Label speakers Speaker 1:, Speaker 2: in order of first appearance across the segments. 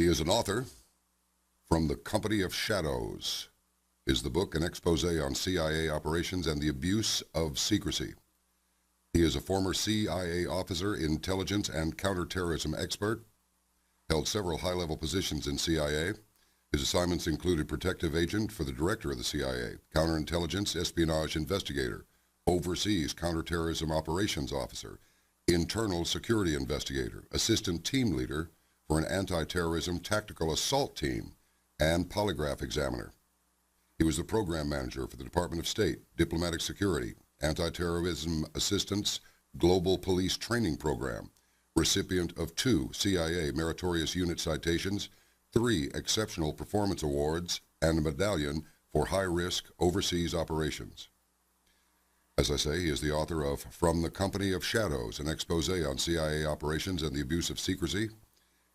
Speaker 1: He is an author. From the Company of Shadows is the book, an expose on CIA operations and the abuse of secrecy. He is a former CIA officer, intelligence, and counterterrorism expert, held several high-level positions in CIA. His assignments included protective agent for the director of the CIA, counterintelligence espionage investigator, overseas counterterrorism operations officer, internal security investigator, assistant team leader for an anti-terrorism tactical assault team, and polygraph examiner. He was the program manager for the Department of State, Diplomatic Security, Anti-Terrorism Assistance Global Police Training Program, recipient of 2 CIA Meritorious Unit Citations, 3 Exceptional Performance Awards, and a medallion for high-risk overseas operations. As I say, he is the author of From the Company of Shadows, an expose on CIA operations and the abuse of secrecy.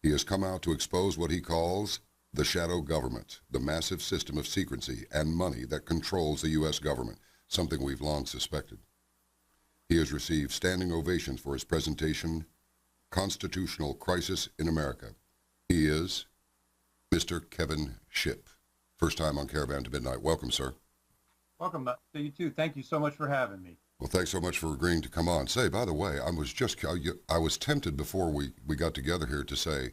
Speaker 1: He has come out to expose what he calls the shadow government, the massive system of secrecy and money that controls the U.S. government, something we've long suspected. He has received standing ovations for his presentation, Constitutional Crisis in America. He is Mr. Kevin Shipp. First time on Caravan to Midnight. Welcome, sir.
Speaker 2: Welcome to you too. Thank you so much for having me.
Speaker 1: Well, thanks so much for agreeing to come on. Say, by the way, I was tempted before we got together here to say,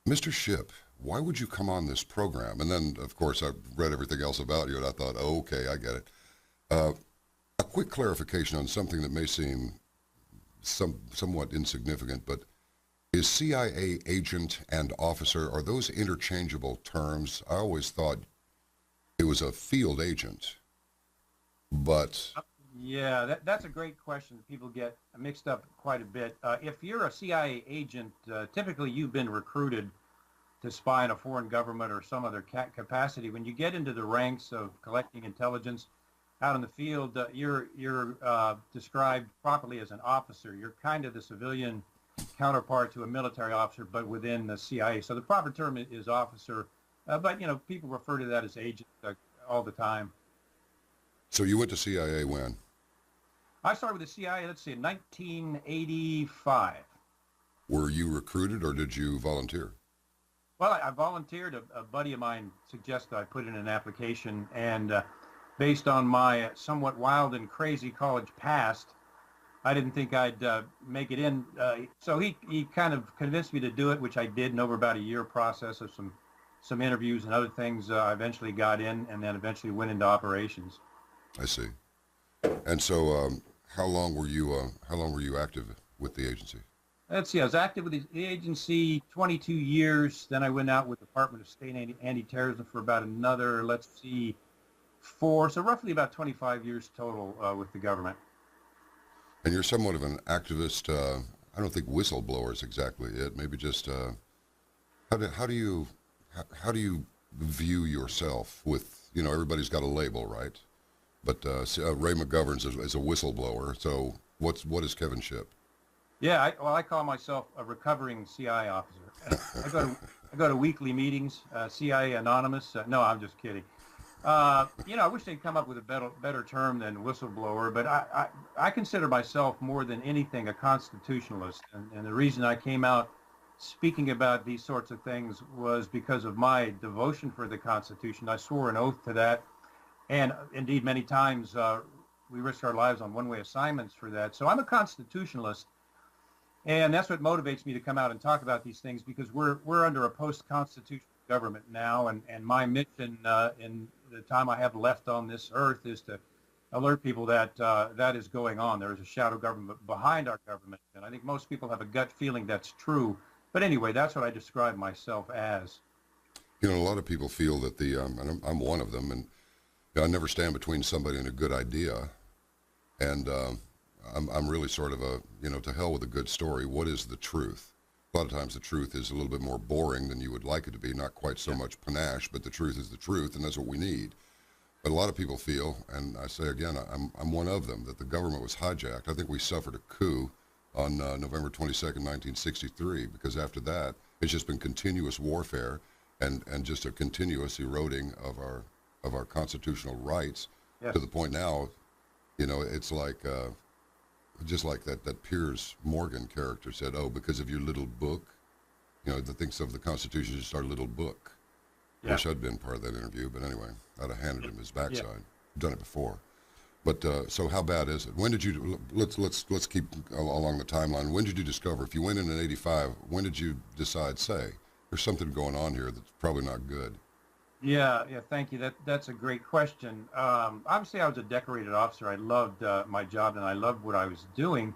Speaker 1: Mr. Shipp, why would you come on this program? And then, of course, I read everything else about you, and I thought, oh, okay, I get it. A quick clarification on something that may seem somewhat insignificant, but is CIA agent and officer, are those interchangeable terms? I always thought it was a field agent, but...
Speaker 2: Yeah, that's a great question. People get mixed up quite a bit. If you're a CIA agent, typically you've been recruited to spy on a foreign government or some other capacity. When you get into the ranks of collecting intelligence out in the field, you're described properly as an officer. You're kind of the civilian counterpart to a military officer, but within the CIA. So the proper term is officer, but you know, people refer to that as agent all the time.
Speaker 1: So you went to CIA when?
Speaker 2: I started with the CIA, let's see, in 1985.
Speaker 1: Were you recruited or did you volunteer?
Speaker 2: Well, I volunteered. A buddy of mine suggested I put in an application, and based on my somewhat wild and crazy college past, I didn't think I'd make it in. So he kind of convinced me to do it, which I did, and over about a year process of some interviews and other things, I eventually got in, and then eventually went into operations.
Speaker 1: I see. And so, how long were you active with the agency?
Speaker 2: Let's see. I was active with the agency 22 years. Then I went out with the Department of State anti-terrorism for about another, let's see, 4. So roughly about 25 years total with the government.
Speaker 1: And you're somewhat of an activist. I don't think whistleblower is exactly it. Maybe just how do you view yourself? With, you know, everybody's got a label, right? But Ray McGovern's is a whistleblower. So what is Kevin Shipp?
Speaker 2: Yeah, I call myself a recovering CIA officer. I go to weekly meetings, CIA Anonymous. No, I'm just kidding. You know, I wish they'd come up with a better term than whistleblower, but I consider myself more than anything a constitutionalist. And the reason I came out speaking about these sorts of things was because of my devotion for the Constitution. I swore an oath to that. And indeed, many times we risk our lives on one-way assignments for that. So I'm a constitutionalist. And that's what motivates me to come out and talk about these things, because we're under a post-constitutional government now, and my mission in the time I have left on this earth is to alert people that that is going on. There is a shadow government behind our government, and I think most people have a gut feeling that's true. But anyway, that's what I describe myself as.
Speaker 1: You know, a lot of people feel that and I'm one of them, and I never stand between somebody and a good idea, and I'm really sort of to hell with a good story. What is the truth? A lot of times the truth is a little bit more boring than you would like it to be, not quite so much panache, but the truth is the truth, and that's what we need. But a lot of people feel, and I say again, I'm one of them, that the government was hijacked. I think we suffered a coup on November 22nd, 1963, because after that, it's just been continuous warfare and just a continuous eroding of our constitutional rights, to the point now, you know, it's like, just like that Piers Morgan character said, oh, because of your little book, that thinks of the Constitution as just our little book. I wish I'd been part of that interview, but anyway, I'd have handed him his backside. Done it before. But so how bad is it? When did you, let's keep along the timeline. When did you discover, if you went in 85, when did you decide, say, there's something going on here that's probably not good?
Speaker 2: Yeah, thank you. That's a great question. Obviously, I was a decorated officer. I loved my job and I loved what I was doing.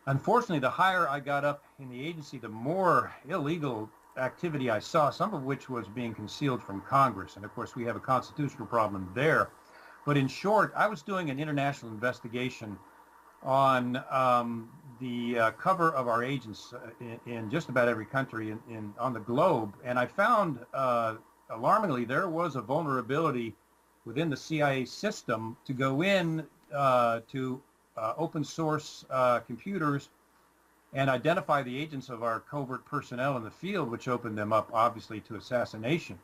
Speaker 2: Unfortunately, the higher I got up in the agency, the more illegal activity I saw, some of which was being concealed from Congress. And of course, we have a constitutional problem there. But in short, I was doing an international investigation on the cover of our agents in just about every country on the globe. And I found, alarmingly, there was a vulnerability within the CIA system to go in to open source computers and identify the agents of our covert personnel in the field, which opened them up, obviously, to assassination.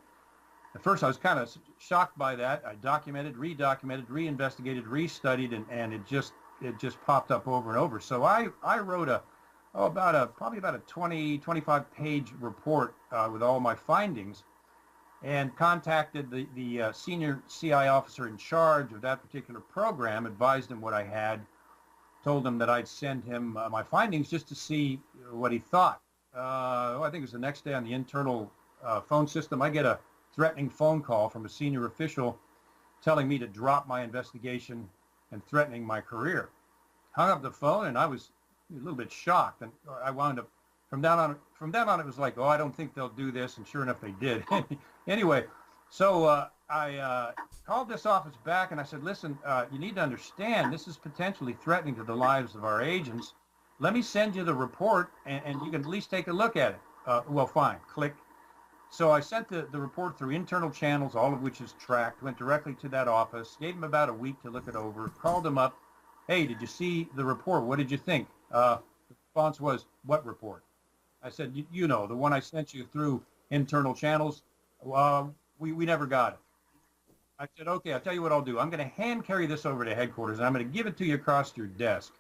Speaker 2: At first, I was kind of shocked by that. I documented, redocumented, reinvestigated, restudied, and it just popped up over and over. So I wrote probably about a 25 page report with all my findings, and contacted the senior CI officer in charge of that particular program, advised him what I had, told him that I'd send him my findings just to see what he thought. I think it was the next day on the internal phone system, I get a threatening phone call from a senior official telling me to drop my investigation and threatening my career. Hung up the phone, and I was a little bit shocked, and I wound up, from then on it was like, oh, I don't think they'll do this, and sure enough they did. Anyway, so I called this office back and I said, listen, you need to understand this is potentially threatening to the lives of our agents. Let me send you the report and you can at least take a look at it. Well, fine, click. So I sent the report through internal channels, all of which is tracked, went directly to that office, gave them about a week to look it over, called them up. Hey, did you see the report? What did you think? The response was, what report? I said, you know, the one I sent you through internal channels. We never got it. I said, okay, I'll tell you what I'll do. I'm going to hand carry this over to headquarters, and I'm going to give it to you across your desk.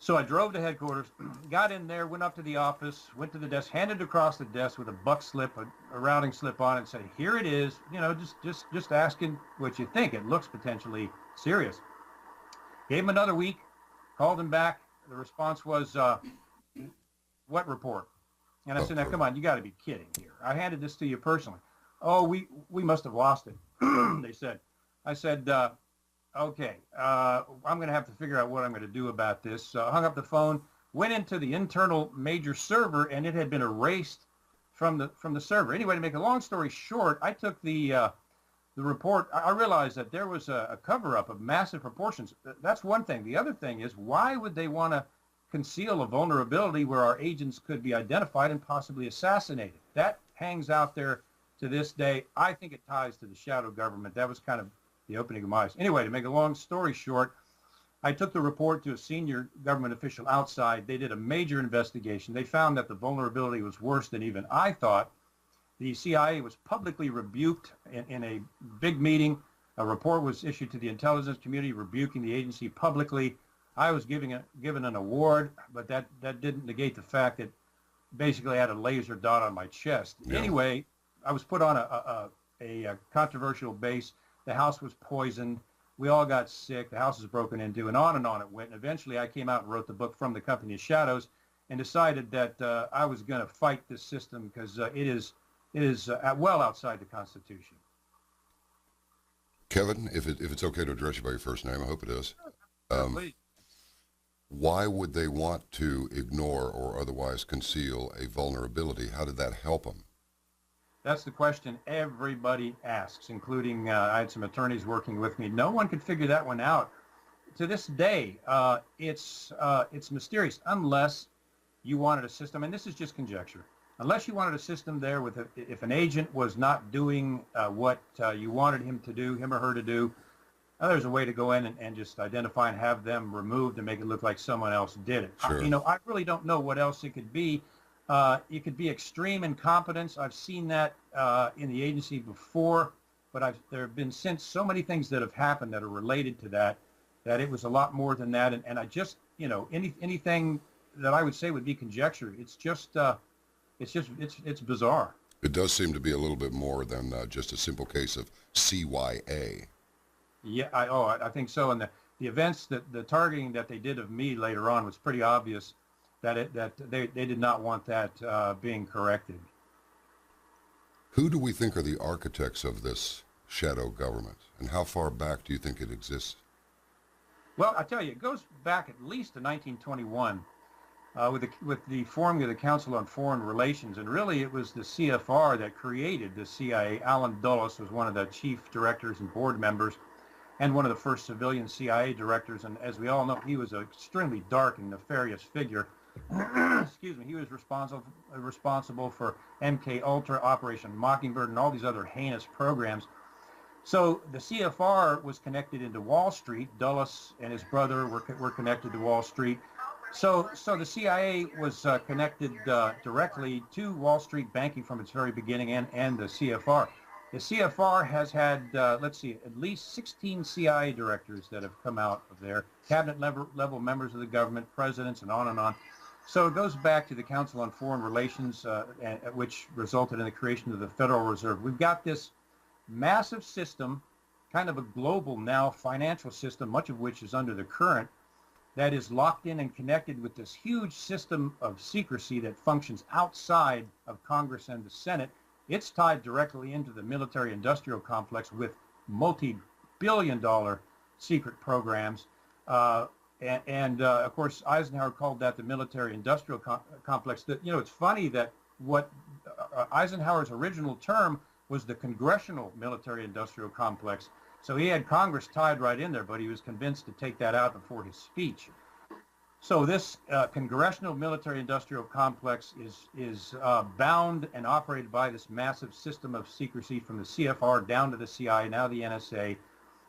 Speaker 2: So I drove to headquarters, got in there, went up to the office, went to the desk, handed it across the desk with a buck slip, a routing slip on it, and said, here it is. You know, just asking what you think. It looks potentially serious. Gave him another week, called him back. The response was, what report? And I said, now, come on, you got to be kidding here. I handed this to you personally. Oh, we must have lost it, they said. I said, okay, I'm going to have to figure out what I'm going to do about this. Hung up the phone, went into the internal major server, and it had been erased from the server. Anyway, to make a long story short, I took the report. I realized that there was a cover-up of massive proportions. That's one thing. The other thing is, why would they want to conceal a vulnerability where our agents could be identified and possibly assassinated? That hangs out there to this day. I think it ties to the shadow government. That was kind of the opening of my eyes. Anyway, to make a long story short, I took the report to a senior government official outside. They did a major investigation. They found that the vulnerability was worse than even I thought. The CIA was publicly rebuked in a big meeting. A report was issued to the intelligence community rebuking the agency publicly. I was given an award, but that didn't negate the fact that basically I had a laser dot on my chest. Yeah. Anyway, I was put on a controversial base. The house was poisoned. We all got sick. The house was broken into, and on it went. And eventually I came out and wrote the book From the Company of Shadows and decided that I was going to fight this system because it is well outside the Constitution.
Speaker 1: Kevin, if it's okay to address you by your first name, I hope it is.
Speaker 2: Please.
Speaker 1: Why would they want to ignore or otherwise conceal a vulnerability? How did that help them?
Speaker 2: That's the question everybody asks, including I had some attorneys working with me. No one could figure that one out. To this day, it's mysterious unless you wanted a system, and this is just conjecture, unless you wanted a system there with if an agent was not doing what you wanted him or her to do, there's a way to go in and just identify and have them removed and make it look like someone else did it.
Speaker 1: Sure.
Speaker 2: I really don't know what else it could be. It could be extreme incompetence. I've seen that in the agency before, but there have been since so many things that have happened that are related to that it was a lot more than that. And I just, anything that I would say would be conjecture. It's just it's bizarre.
Speaker 1: It does seem to be a little bit more than just a simple case of CYA.
Speaker 2: Yeah, I think so. And the events that the targeting that they did of me later on was pretty obvious that they did not want that being corrected.
Speaker 1: Who do we think are the architects of this shadow government, and how far back do you think it exists?
Speaker 2: Well, I tell you, it goes back at least to 1921 with the forming of the Council on Foreign Relations, and really it was the CFR that created the CIA. Allen Dulles was one of the chief directors and board members, and one of the first civilian CIA directors. And as we all know, he was an extremely dark and nefarious figure. Excuse me. He was responsible for MK Ultra, Operation Mockingbird, and all these other heinous programs. So the CFR was connected into Wall Street. Dulles and his brother were connected to Wall Street. So the CIA was connected directly to Wall Street banking from its very beginning, and the CFR. The CFR has had, let's see, at least 16 CIA directors that have come out of there, cabinet level members of the government, presidents, and on and on. So it goes back to the Council on Foreign Relations, which resulted in the creation of the Federal Reserve. We've got this massive system, kind of a global now financial system, much of which is under the current, that is locked in and connected with this huge system of secrecy that functions outside of Congress and the Senate. It's tied directly into the military-industrial complex with multi-billion-dollar secret programs. Of course, Eisenhower called that the military-industrial complex. It's funny that what Eisenhower's original term was the congressional military-industrial complex. So he had Congress tied right in there, but he was convinced to take that out before his speech. So this congressional military-industrial complex is bound and operated by this massive system of secrecy from the CFR down to the CIA, now the NSA.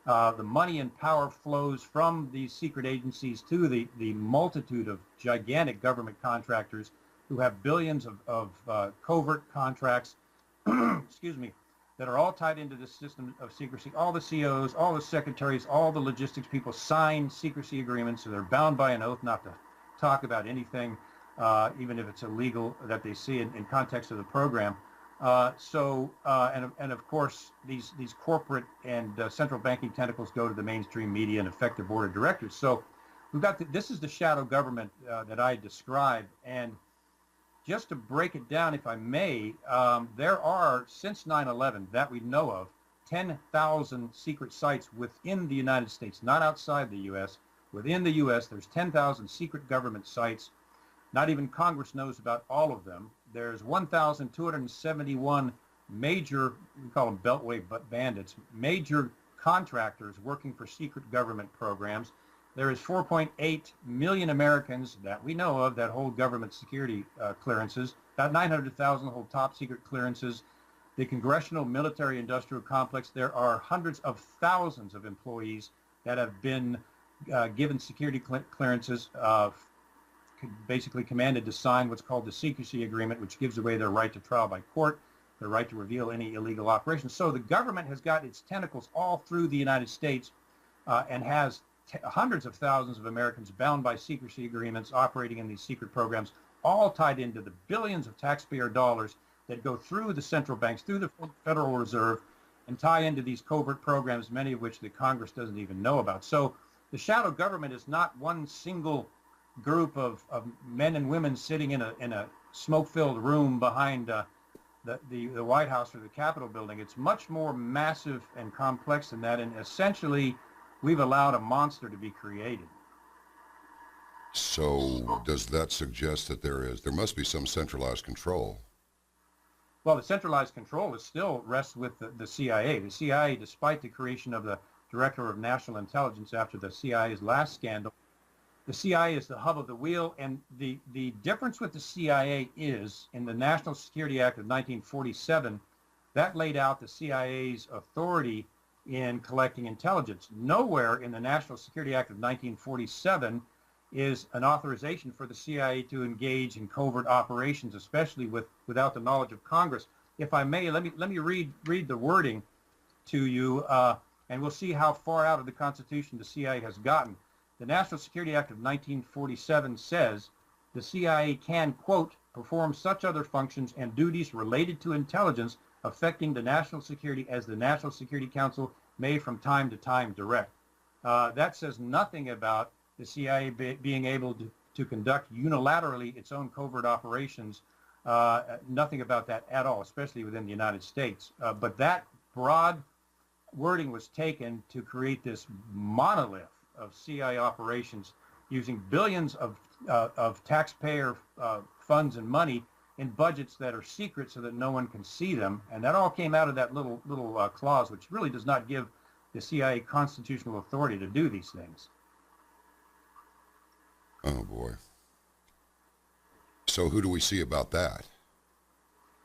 Speaker 2: The money and power flows from these secret agencies to the multitude of gigantic government contractors who have billions of covert contracts, excuse me, that are all tied into this system of secrecy. All the COs, all the secretaries, all the logistics people sign secrecy agreements, so they're bound by an oath not to talk about anything, even if it's illegal, that they see in context of the program. And of course, these corporate and central banking tentacles go to the mainstream media and affect the board of directors. So we've got this is the shadow government that I described. And just to break it down, if I may, there are, since 9/11 that we know of, 10,000 secret sites within the United States, not outside the U.S. Within the U.S., there's 10,000 secret government sites. Not even Congress knows about all of them. There's 1,271 major, we call them beltway bandits, major contractors working for secret government programs. There is 4.8 million Americans that we know of that hold government security clearances. About 900,000 hold top secret clearances. The Congressional Military Industrial Complex, there are hundreds of thousands of employees that have been given security clearances, basically commanded to sign what's called the secrecy agreement, which gives away their right to trial by court, their right to reveal any illegal operations. So the government has got its tentacles all through the United States and has hundreds of thousands of Americans bound by secrecy agreements operating in these secret programs, all tied into the billions of taxpayer dollars that go through the central banks, through the Federal Reserve, and tie into these covert programs, many of which the Congress doesn't even know about. So the shadow government is not one single group of men and women sitting in a smoke-filled room behind the White House or the Capitol building. It's much more massive and complex than that, and essentially we've allowed a monster to be created.
Speaker 1: So does that suggest that there must be some centralized control?
Speaker 2: Well, the centralized control still rests with the CIA. The CIA, despite the creation of the Director of National Intelligence after the CIA's last scandal, the CIA is the hub of the wheel, and the difference with the CIA is, in the National Security Act of 1947, that laid out the CIA's authority in collecting intelligence. Nowhere in the National Security Act of 1947 is an authorization for the CIA to engage in covert operations, especially without the knowledge of Congress. If I may, let me read the wording to you, and we'll see how far out of the Constitution the CIA has gotten. The National Security Act of 1947 says the CIA can, quote, perform such other functions and duties related to intelligence affecting the national security as the National Security Council may from time to time direct. That says nothing about the CIA being able to conduct unilaterally its own covert operations. Nothing about that at all, especially within the United States. But that broad wording was taken to create this monolith of CIA operations using billions of taxpayer funds and money in budgets that are secret so that no one can see them. And that all came out of that little clause, which really does not give the CIA constitutional authority to do these things.
Speaker 1: Oh, boy. So who do we see about that?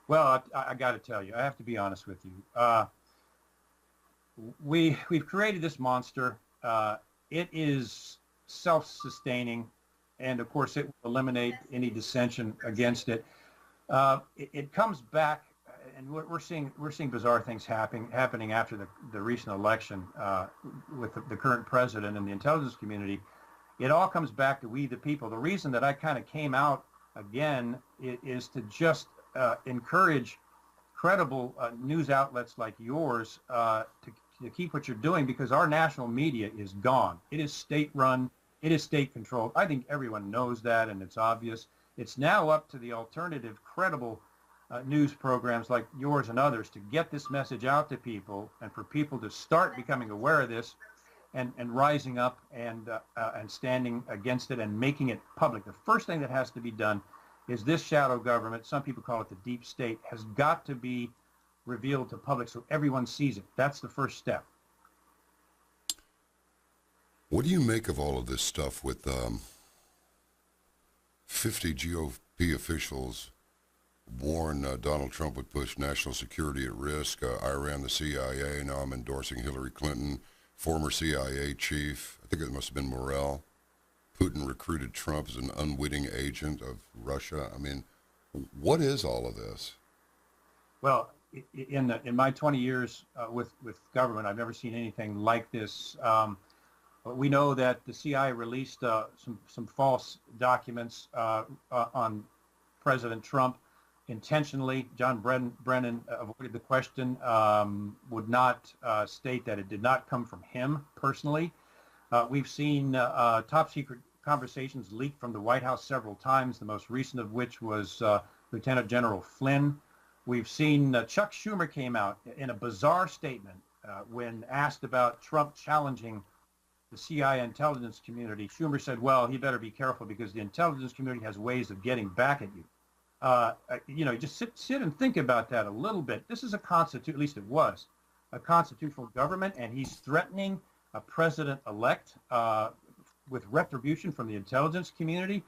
Speaker 2: Well, I got to tell you, I have to be honest with you. We've created this monster. It is self-sustaining, and of course, it will eliminate any dissension against it. It comes back, and we're seeing bizarre things happening after the recent election with the current president and the intelligence community. It all comes back to we the people. The reason that I kind of came out again is to just encourage credible news outlets like yours to keep what you're doing, because our national media is gone. It is state-run. It is state-controlled. I think everyone knows that, and it's obvious. It's now up to the alternative, credible news programs like yours and others to get this message out to people, and for people to start becoming aware of this and rising up and standing against it and making it public. The first thing that has to be done is this shadow government, some people call it the deep state, has got to be revealed to public so everyone sees it. That's the first step.
Speaker 1: What do you make of all of this stuff with 50 GOP officials warn Donald Trump would push national security at risk? I ran the CIA, now I'm endorsing Hillary Clinton. Former CIA chief, I think it must have been Morell. Putin recruited Trump as an unwitting agent of Russia. I mean, what is all of this? Well,
Speaker 2: in my 20 years with government, I've never seen anything like this. We know that the CIA released some false documents on President Trump intentionally. John Brennan avoided the question, would not state that it did not come from him personally. We've seen top secret conversations leaked from the White House several times, the most recent of which was Lieutenant General Flynn. We've seen Chuck Schumer came out in a bizarre statement when asked about Trump challenging the CIA intelligence community. Schumer said, well, he better be careful because the intelligence community has ways of getting back at you. Just sit and think about that a little bit. This is at least it was, a constitutional government, and he's threatening a president-elect with retribution from the intelligence community.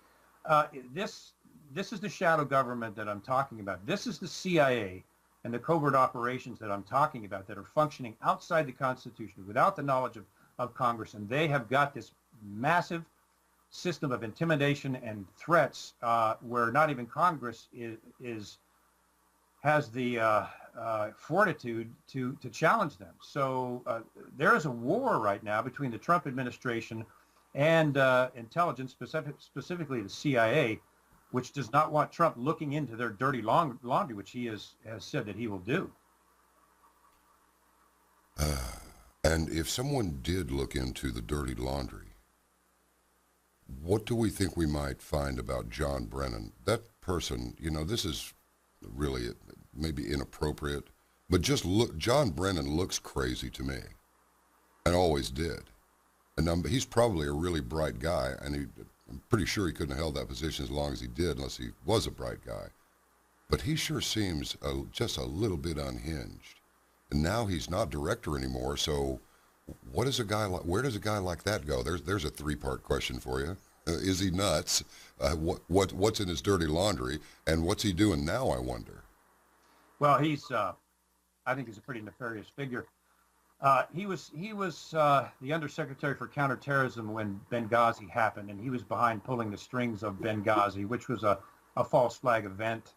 Speaker 2: This is the shadow government that I'm talking about. This is the CIA and the covert operations that I'm talking about that are functioning outside the Constitution without the knowledge of Congress, and they have got this massive system of intimidation and threats where not even Congress has the fortitude to challenge them. So there is a war right now between the Trump administration and intelligence, specifically the CIA, which does not want Trump looking into their dirty laundry, which he has said that he will do.
Speaker 1: And if someone did look into the dirty laundry, what do we think we might find about John Brennan? That person, this is really maybe inappropriate, but just look, John Brennan looks crazy to me, and always did. And he's probably a really bright guy, and I'm pretty sure he couldn't have held that position as long as he did unless he was a bright guy. But he sure seems just a little bit unhinged. And now he's not director anymore, so where does a guy like that go? There's a three-part question for you. Is he nuts? What's in his dirty laundry, and what's he doing now, I wonder?
Speaker 2: Well, I think he's a pretty nefarious figure. He was the Undersecretary for Counterterrorism when Benghazi happened, and he was behind pulling the strings of Benghazi, which was a false flag event.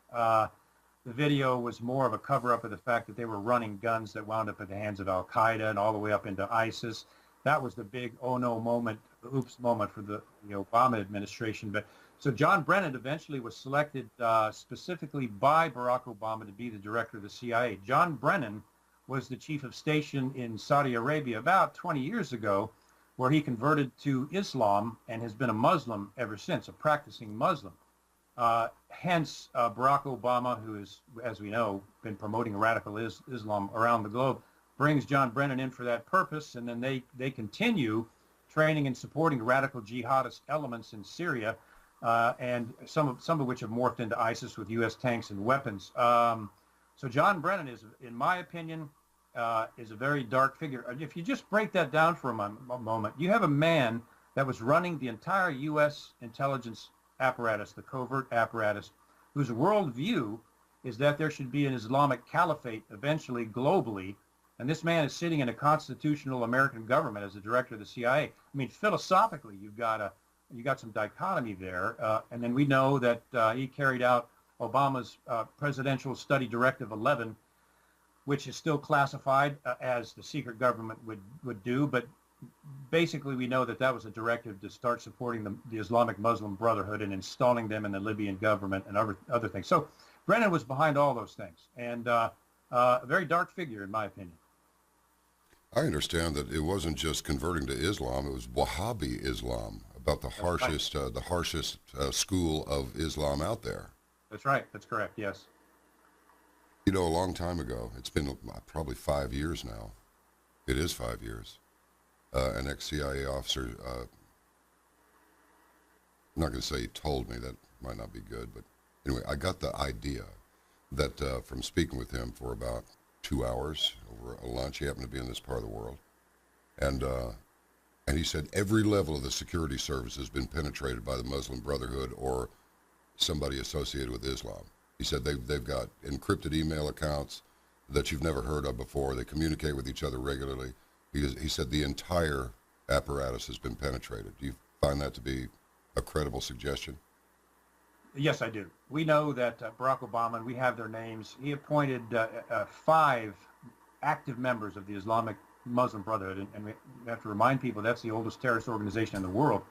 Speaker 2: The video was more of a cover-up of the fact that they were running guns that wound up at the hands of Al-Qaeda and all the way up into ISIS. That was the big oh no moment, oops moment for the Obama administration. But So John Brennan eventually was selected specifically by Barack Obama to be the director of the CIA. John Brennan was the chief of station in Saudi Arabia about 20 years ago, where he converted to Islam and has been a Muslim ever since, a practicing Muslim. Hence, Barack Obama, who is, as we know, been promoting radical Islam around the globe, brings John Brennan in for that purpose, and then they continue training and supporting radical jihadist elements in Syria, and some of which have morphed into ISIS with U.S. tanks and weapons. So John Brennan is, in my opinion, is a very dark figure. If you just break that down for a moment, you have a man that was running the entire U.S. intelligence apparatus, the covert apparatus, whose worldview is that there should be an Islamic caliphate eventually globally. And this man is sitting in a constitutional American government as the director of the CIA. I mean, philosophically, you've got some dichotomy there. And then we know that he carried out Obama's Presidential Study Directive 11, which is still classified as the secret government would do. But basically, we know that that was a directive to start supporting the Islamic Muslim Brotherhood and installing them in the Libyan government and other things. So Brennan was behind all those things, and a very dark figure, in my opinion.
Speaker 1: I understand that it wasn't just converting to Islam; it was Wahhabi Islam, about the harshest school of Islam out there.
Speaker 2: That's right. That's correct. Yes.
Speaker 1: You know, a long time ago, it's been probably 5 years now. It is 5 years. An ex-CIA officer, I'm not going to say he told me, that might not be good, but anyway, I got the idea that from speaking with him for about 2 hours over a lunch. He happened to be in this part of the world. And he said every level of the security service has been penetrated by the Muslim Brotherhood or somebody associated with Islam. He said they've got encrypted email accounts that you've never heard of before. They communicate with each other regularly. He said the entire apparatus has been penetrated. Do you find that to be a credible suggestion?
Speaker 2: Yes, I do. We know that Barack Obama, and we have their names, he appointed 5 active members of the Islamic Muslim Brotherhood, and we have to remind people that's the oldest terrorist organization in the world.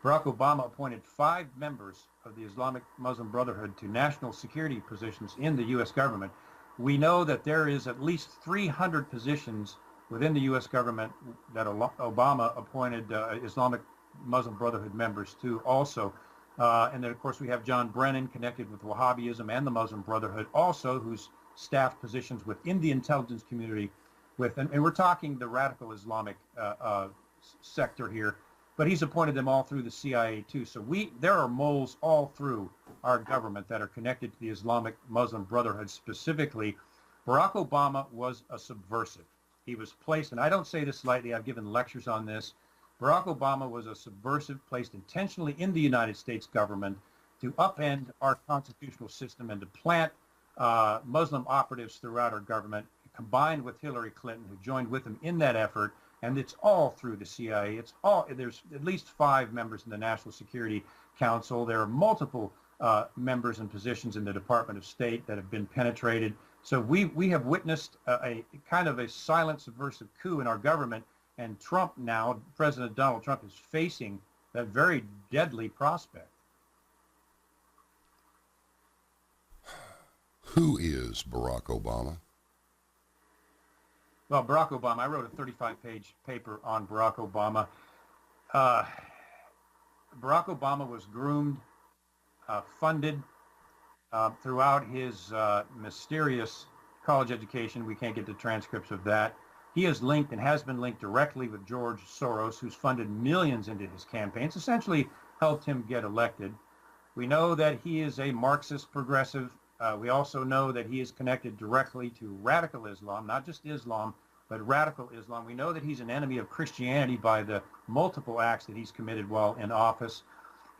Speaker 2: Barack Obama appointed 5 members of the Islamic Muslim Brotherhood to national security positions in the U.S. government. We know that there is at least 300 positions within the U.S. government that Obama appointed Islamic Muslim Brotherhood members to also. And then, of course, we have John Brennan connected with Wahhabism and the Muslim Brotherhood also, who's staffed positions within the intelligence community and we're talking the radical Islamic sector here, but he's appointed them all through the CIA too. So there are moles all through our government that are connected to the Islamic Muslim Brotherhood specifically. Barack Obama was a subversive. He was placed, and I don't say this lightly, I've given lectures on this. Barack Obama was a subversive placed intentionally in the United States government to upend our constitutional system and to plant Muslim operatives throughout our government, combined with Hillary Clinton, who joined with him in that effort. And it's all through the CIA. There's at least 5 members in the National Security Council. There are multiple members and positions in the Department of State that have been penetrated. So we have witnessed a kind of a silent subversive coup in our government. And Trump now, President Donald Trump, is facing that very deadly prospect.
Speaker 1: Who is Barack Obama?
Speaker 2: Well, Barack Obama, I wrote a 35-page paper on Barack Obama. Barack Obama was groomed, funded throughout his mysterious college education. We can't get the transcripts of that. He is linked and has been linked directly with George Soros, who's funded millions into his campaigns, essentially helped him get elected. We know that he is a Marxist progressive. We also know that he is connected directly to radical Islam, not just Islam, but radical Islam. We know that he's an enemy of Christianity by the multiple acts that he's committed while in office.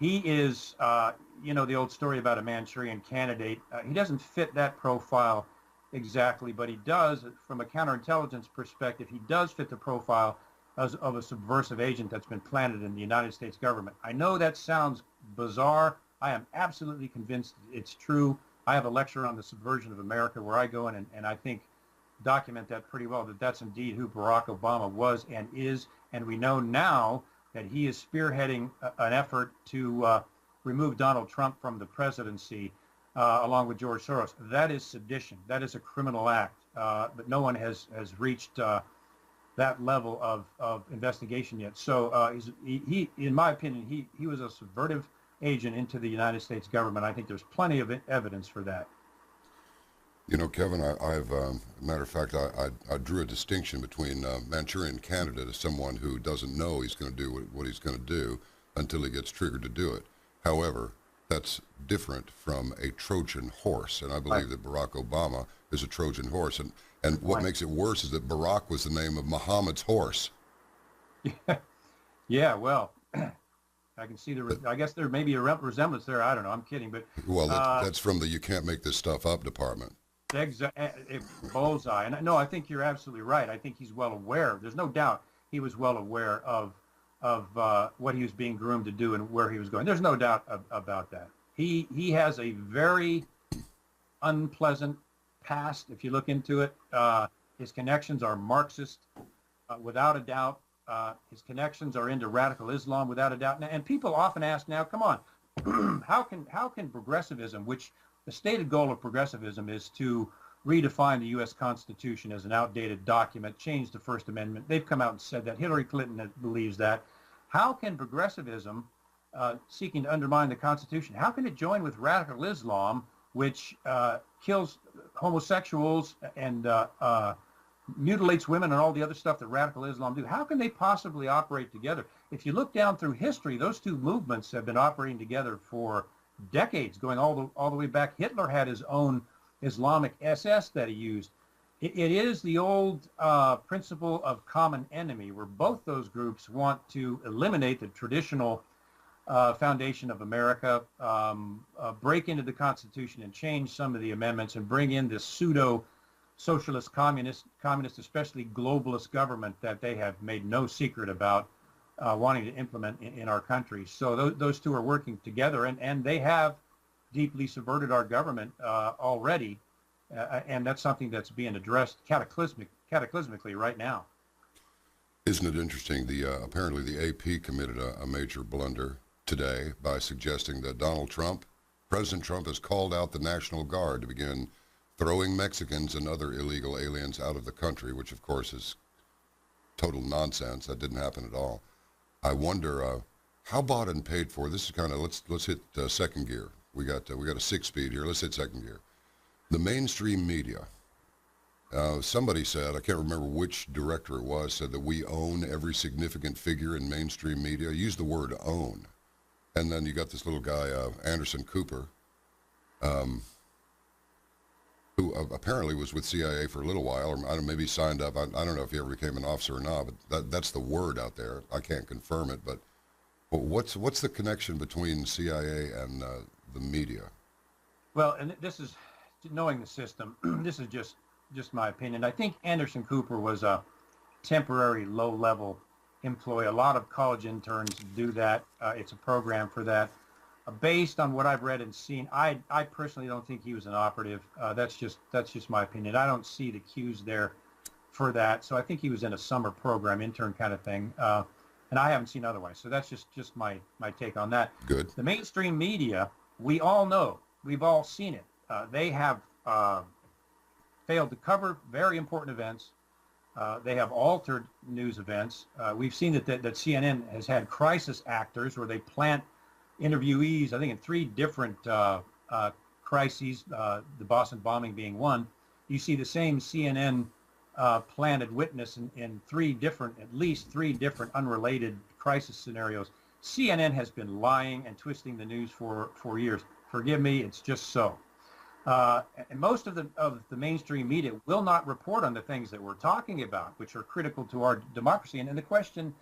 Speaker 2: He is, the old story about a Manchurian candidate. He doesn't fit that profile exactly, but he does, from a counterintelligence perspective, he does fit the profile of a subversive agent that's been planted in the United States government. I know that sounds bizarre. I am absolutely convinced it's true. I have a lecture on the subversion of America where I go in and I think document that pretty well, that that's indeed who Barack Obama was and is. And we know now that he is spearheading an effort to remove Donald Trump from the presidency, along with George Soros. That is sedition. That is a criminal act. But no one has reached that level of investigation yet. So he, in my opinion, he was a subversive agent into the United States government. I think there's plenty of evidence for that.
Speaker 1: You know, Kevin, I've matter of fact, I drew a distinction between Manchurian candidate as someone who doesn't know he's going to do what he's going to do until he gets triggered to do it. However, that's different from a Trojan horse, and I believe that Barack Obama is a Trojan horse. And what makes it worse is that Barack was the name of Muhammad's horse.
Speaker 2: Yeah, well, I can see I guess there may be a resemblance there. I don't know. I'm kidding, but
Speaker 1: well, that's from the "you can't make this stuff up" department.
Speaker 2: Bullseye. And no, I think you're absolutely right. I think he's well aware. There's no doubt he was well aware of what he was being groomed to do and where he was going. There's no doubt about that. He has a very unpleasant past. If you look into it, his connections are Marxist, without a doubt. His connections are into radical Islam, without a doubt. And people often ask now, come on, how can progressivism, which the stated goal of progressivism is to redefine the U.S. Constitution as an outdated document, change the First Amendment. They've come out and said that. Hillary Clinton believes that. How can progressivism, seeking to undermine the Constitution, how can it join with radical Islam, which kills homosexuals and mutilates women and all the other stuff that radical Islam do? How can they possibly operate together? If you look down through history, those two movements have been operating together for decades, going all the way back. Hitler had his own Islamic SS that he used. It is the old principle of common enemy, where both those groups want to eliminate the traditional foundation of America, break into the Constitution and change some of the amendments and bring in this pseudo-socialist, communist, especially globalist government that they have made no secret about wanting to implement in our country. So those two are working together, and they have deeply subverted our government already, and that's something that's being addressed cataclysmically right now.
Speaker 1: Isn't it interesting? Apparently the AP committed a major blunder today by suggesting that President Trump has called out the National Guard to begin throwing Mexicans and other illegal aliens out of the country, which of course is total nonsense. That didn't happen at all. I wonder how bought and paid for. This is kind of let's hit second gear. We got a 6-speed here. Let's hit second gear. The mainstream media. Somebody said, I can't remember which director it was, said that we own every significant figure in mainstream media. Use the word own. And then you got this little guy, Anderson Cooper, who apparently was with CIA for a little while, or I don't know, maybe signed up. I don't know if he ever became an officer or not, but that's the word out there. I can't confirm it, but what's the connection between CIA and the media?
Speaker 2: Well, and this is, knowing the system, this is just my opinion. I think Anderson Cooper was a temporary low-level employee. A lot of college interns do that. It's a program for that. Based on what I've read and seen, I personally don't think he was an operative. That's just my opinion. I don't see the cues there for that. So I think he was in a summer program, intern kind of thing. And I haven't seen otherwise. So that's just my take on that.
Speaker 1: Good.
Speaker 2: The mainstream media, we all know, we've all seen it. They have failed to cover very important events. They have altered news events. We've seen that CNN has had crisis actors where they plant interviewees, I think in 3 different crises, the Boston bombing being one. You see the same CNN planted witness in at least three different unrelated crisis scenarios. CNN has been lying and twisting the news for years. Forgive me, it's just so. And most of the mainstream media will not report on the things that we're talking about, which are critical to our democracy. And the question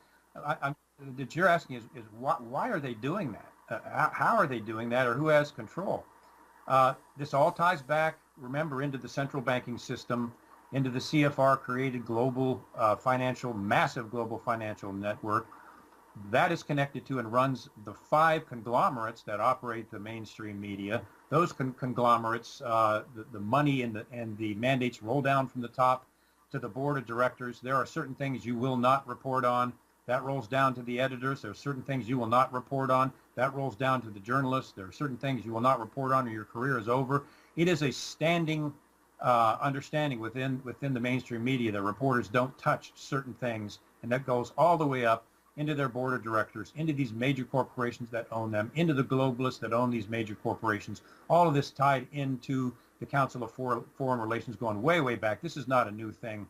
Speaker 2: that you're asking is why are they doing that? How are they doing that, or who has control? This all ties back, remember, into the central banking system, into the CFR created global massive global financial network that is connected to and runs the 5 conglomerates that operate the mainstream media. Those conglomerates, the money and the mandates roll down from the top to the board of directors. There are certain things you will not report on. That rolls down to the editors. There are certain things you will not report on. That rolls down to the journalists. There are certain things you will not report on or your career is over. It is a standing understanding within the mainstream media that reporters don't touch certain things, and that goes all the way up into their board of directors, into these major corporations that own them, into the globalists that own these major corporations. All of this tied into the Council of Foreign Relations going way, way back. This is not a new thing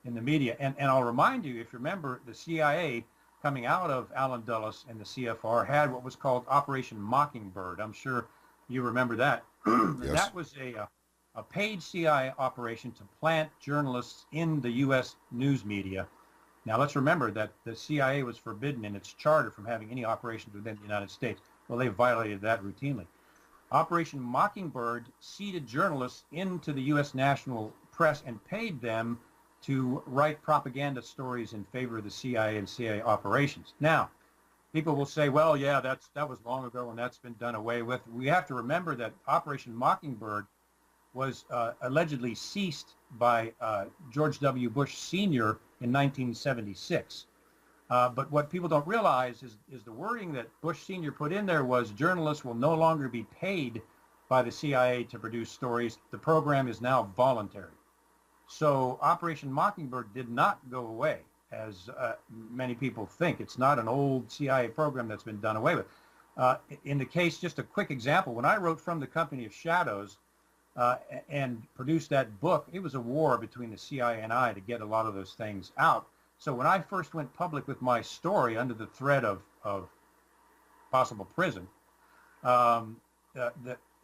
Speaker 2: in the media. And I'll remind you, if you remember, the CIA coming out of Allen Dulles and the CFR had what was called Operation Mockingbird. I'm sure you remember that.
Speaker 1: Yes.
Speaker 2: That was a paid CIA operation to plant journalists in the U.S. news media. Now, let's remember that the CIA was forbidden in its charter from having any operations within the United States. Well, they violated that routinely. Operation Mockingbird seeded journalists into the U.S. national press and paid them to write propaganda stories in favor of the CIA and CIA operations. Now, people will say, well, yeah, that was long ago and that's been done away with. We have to remember that Operation Mockingbird was allegedly ceased by George W. Bush Sr. in 1976. But what people don't realize is the wording that Bush Sr. put in there was journalists will no longer be paid by the CIA to produce stories. The program is now voluntary. So Operation Mockingbird did not go away, as many people think. It's not an old CIA program that's been done away with. In the case, just a quick example, when I wrote From the Company of Shadows and produced that book, it was a war between the CIA and I to get a lot of those things out. So when I first went public with my story under the threat of possible prison,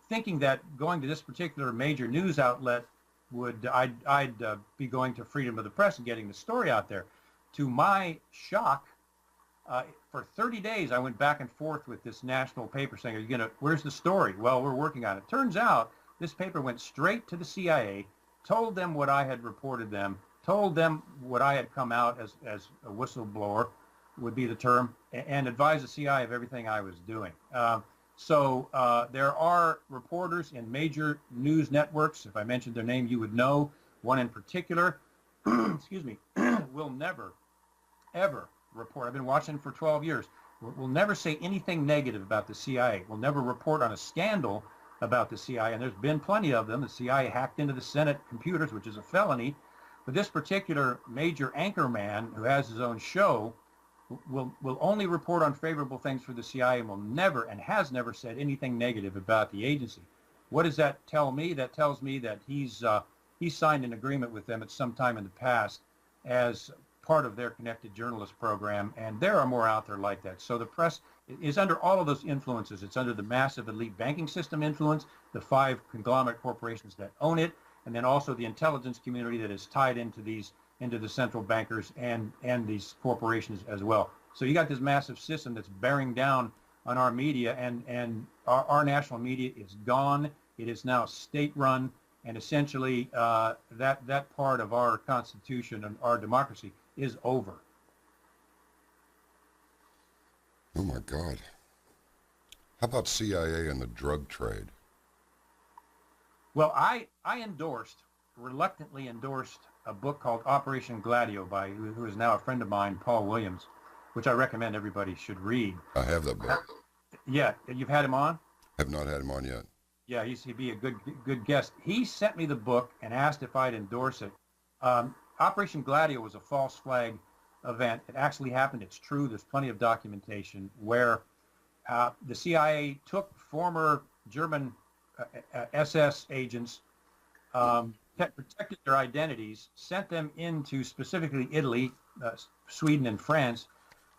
Speaker 2: thinking that going to this particular major news outlet I'd be going to freedom of the press and getting the story out there. To my shock, for 30 days I went back and forth with this national paper saying, where's the story? Well, we're working on it. Turns out this paper went straight to the CIA, told them what I had reported them, told them what I had come out as a whistleblower would be the term, and advised the CIA of everything I was doing. So there are reporters in major news networks. If I mentioned their name, you would know. One in particular, excuse me, will never, ever report. I've been watching for 12 years. Will never say anything negative about the CIA. Will never report on a scandal about the CIA. And there's been plenty of them. The CIA hacked into the Senate computers, which is a felony. But this particular major anchor man who has his own show will only report on favorable things for the CIA and will never and has never said anything negative about the agency. What does that tell me? That tells me that he's signed an agreement with them at some time in the past as part of their connected journalist program, and there are more out there like that. So the press is under all of those influences. It's under the massive elite banking system influence, the 5 conglomerate corporations that own it, and then also the intelligence community that is tied into the central bankers and these corporations as well. So you got this massive system that's bearing down on our media, and our national media is gone. It is now state-run, and essentially that part of our Constitution and our democracy is over.
Speaker 1: Oh my God. How about CIA and the drug trade?
Speaker 2: Well, I reluctantly endorsed a book called Operation Gladio by who is now a friend of mine, Paul Williams, which I recommend everybody should read.
Speaker 1: I have that book.
Speaker 2: Yeah, you've had him on?
Speaker 1: Have not had him on yet.
Speaker 2: Yeah, he'd be a good guest. He sent me the book and asked if I'd endorse it. Operation Gladio was a false flag event. It actually happened. It's true. There's plenty of documentation where the CIA took former German SS agents, protected their identities, sent them into specifically Italy, Sweden, and France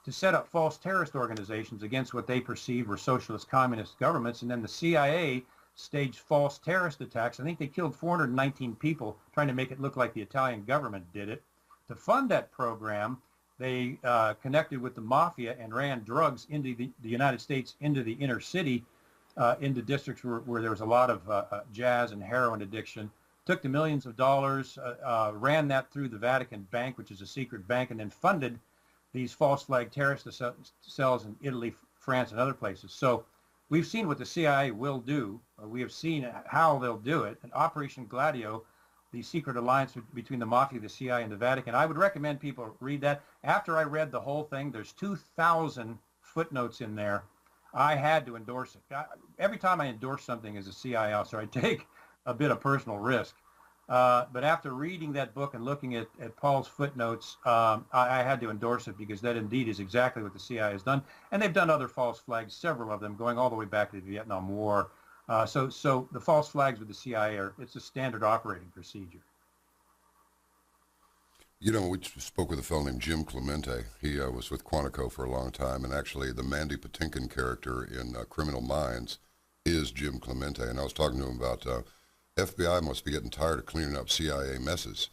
Speaker 2: to set up false terrorist organizations against what they perceived were socialist communist governments. And then the CIA staged false terrorist attacks. I think they killed 419 people trying to make it look like the Italian government did it. To fund that program, they connected with the mafia and ran drugs into the United States, into the inner city, into districts where there was a lot of jazz and heroin addiction. Took the millions of dollars, ran that through the Vatican Bank, which is a secret bank, and then funded these false flag terrorist cells in Italy, France, and other places. So we've seen what the CIA will do. We have seen how they'll do it. And Operation Gladio the secret alliance between the Mafia, the CIA, and the Vatican. I would recommend people read that. After I read the whole thing, there's 2,000 footnotes in there. I had to endorse it. Every time I endorse something as a CIA officer, I take a bit of personal risk. But after reading that book and looking at Paul's footnotes, I had to endorse it because that indeed is exactly what the CIA has done. And they've done other false flags, several of them, going all the way back to the Vietnam War. So the false flags with the CIA it's a standard operating procedure.
Speaker 1: You know, we spoke with a fellow named Jim Clemente. He was with Quantico for a long time, and actually the Mandy Patinkin character in Criminal Minds is Jim Clemente. And I was talking to him about FBI must be getting tired of cleaning up CIA messes.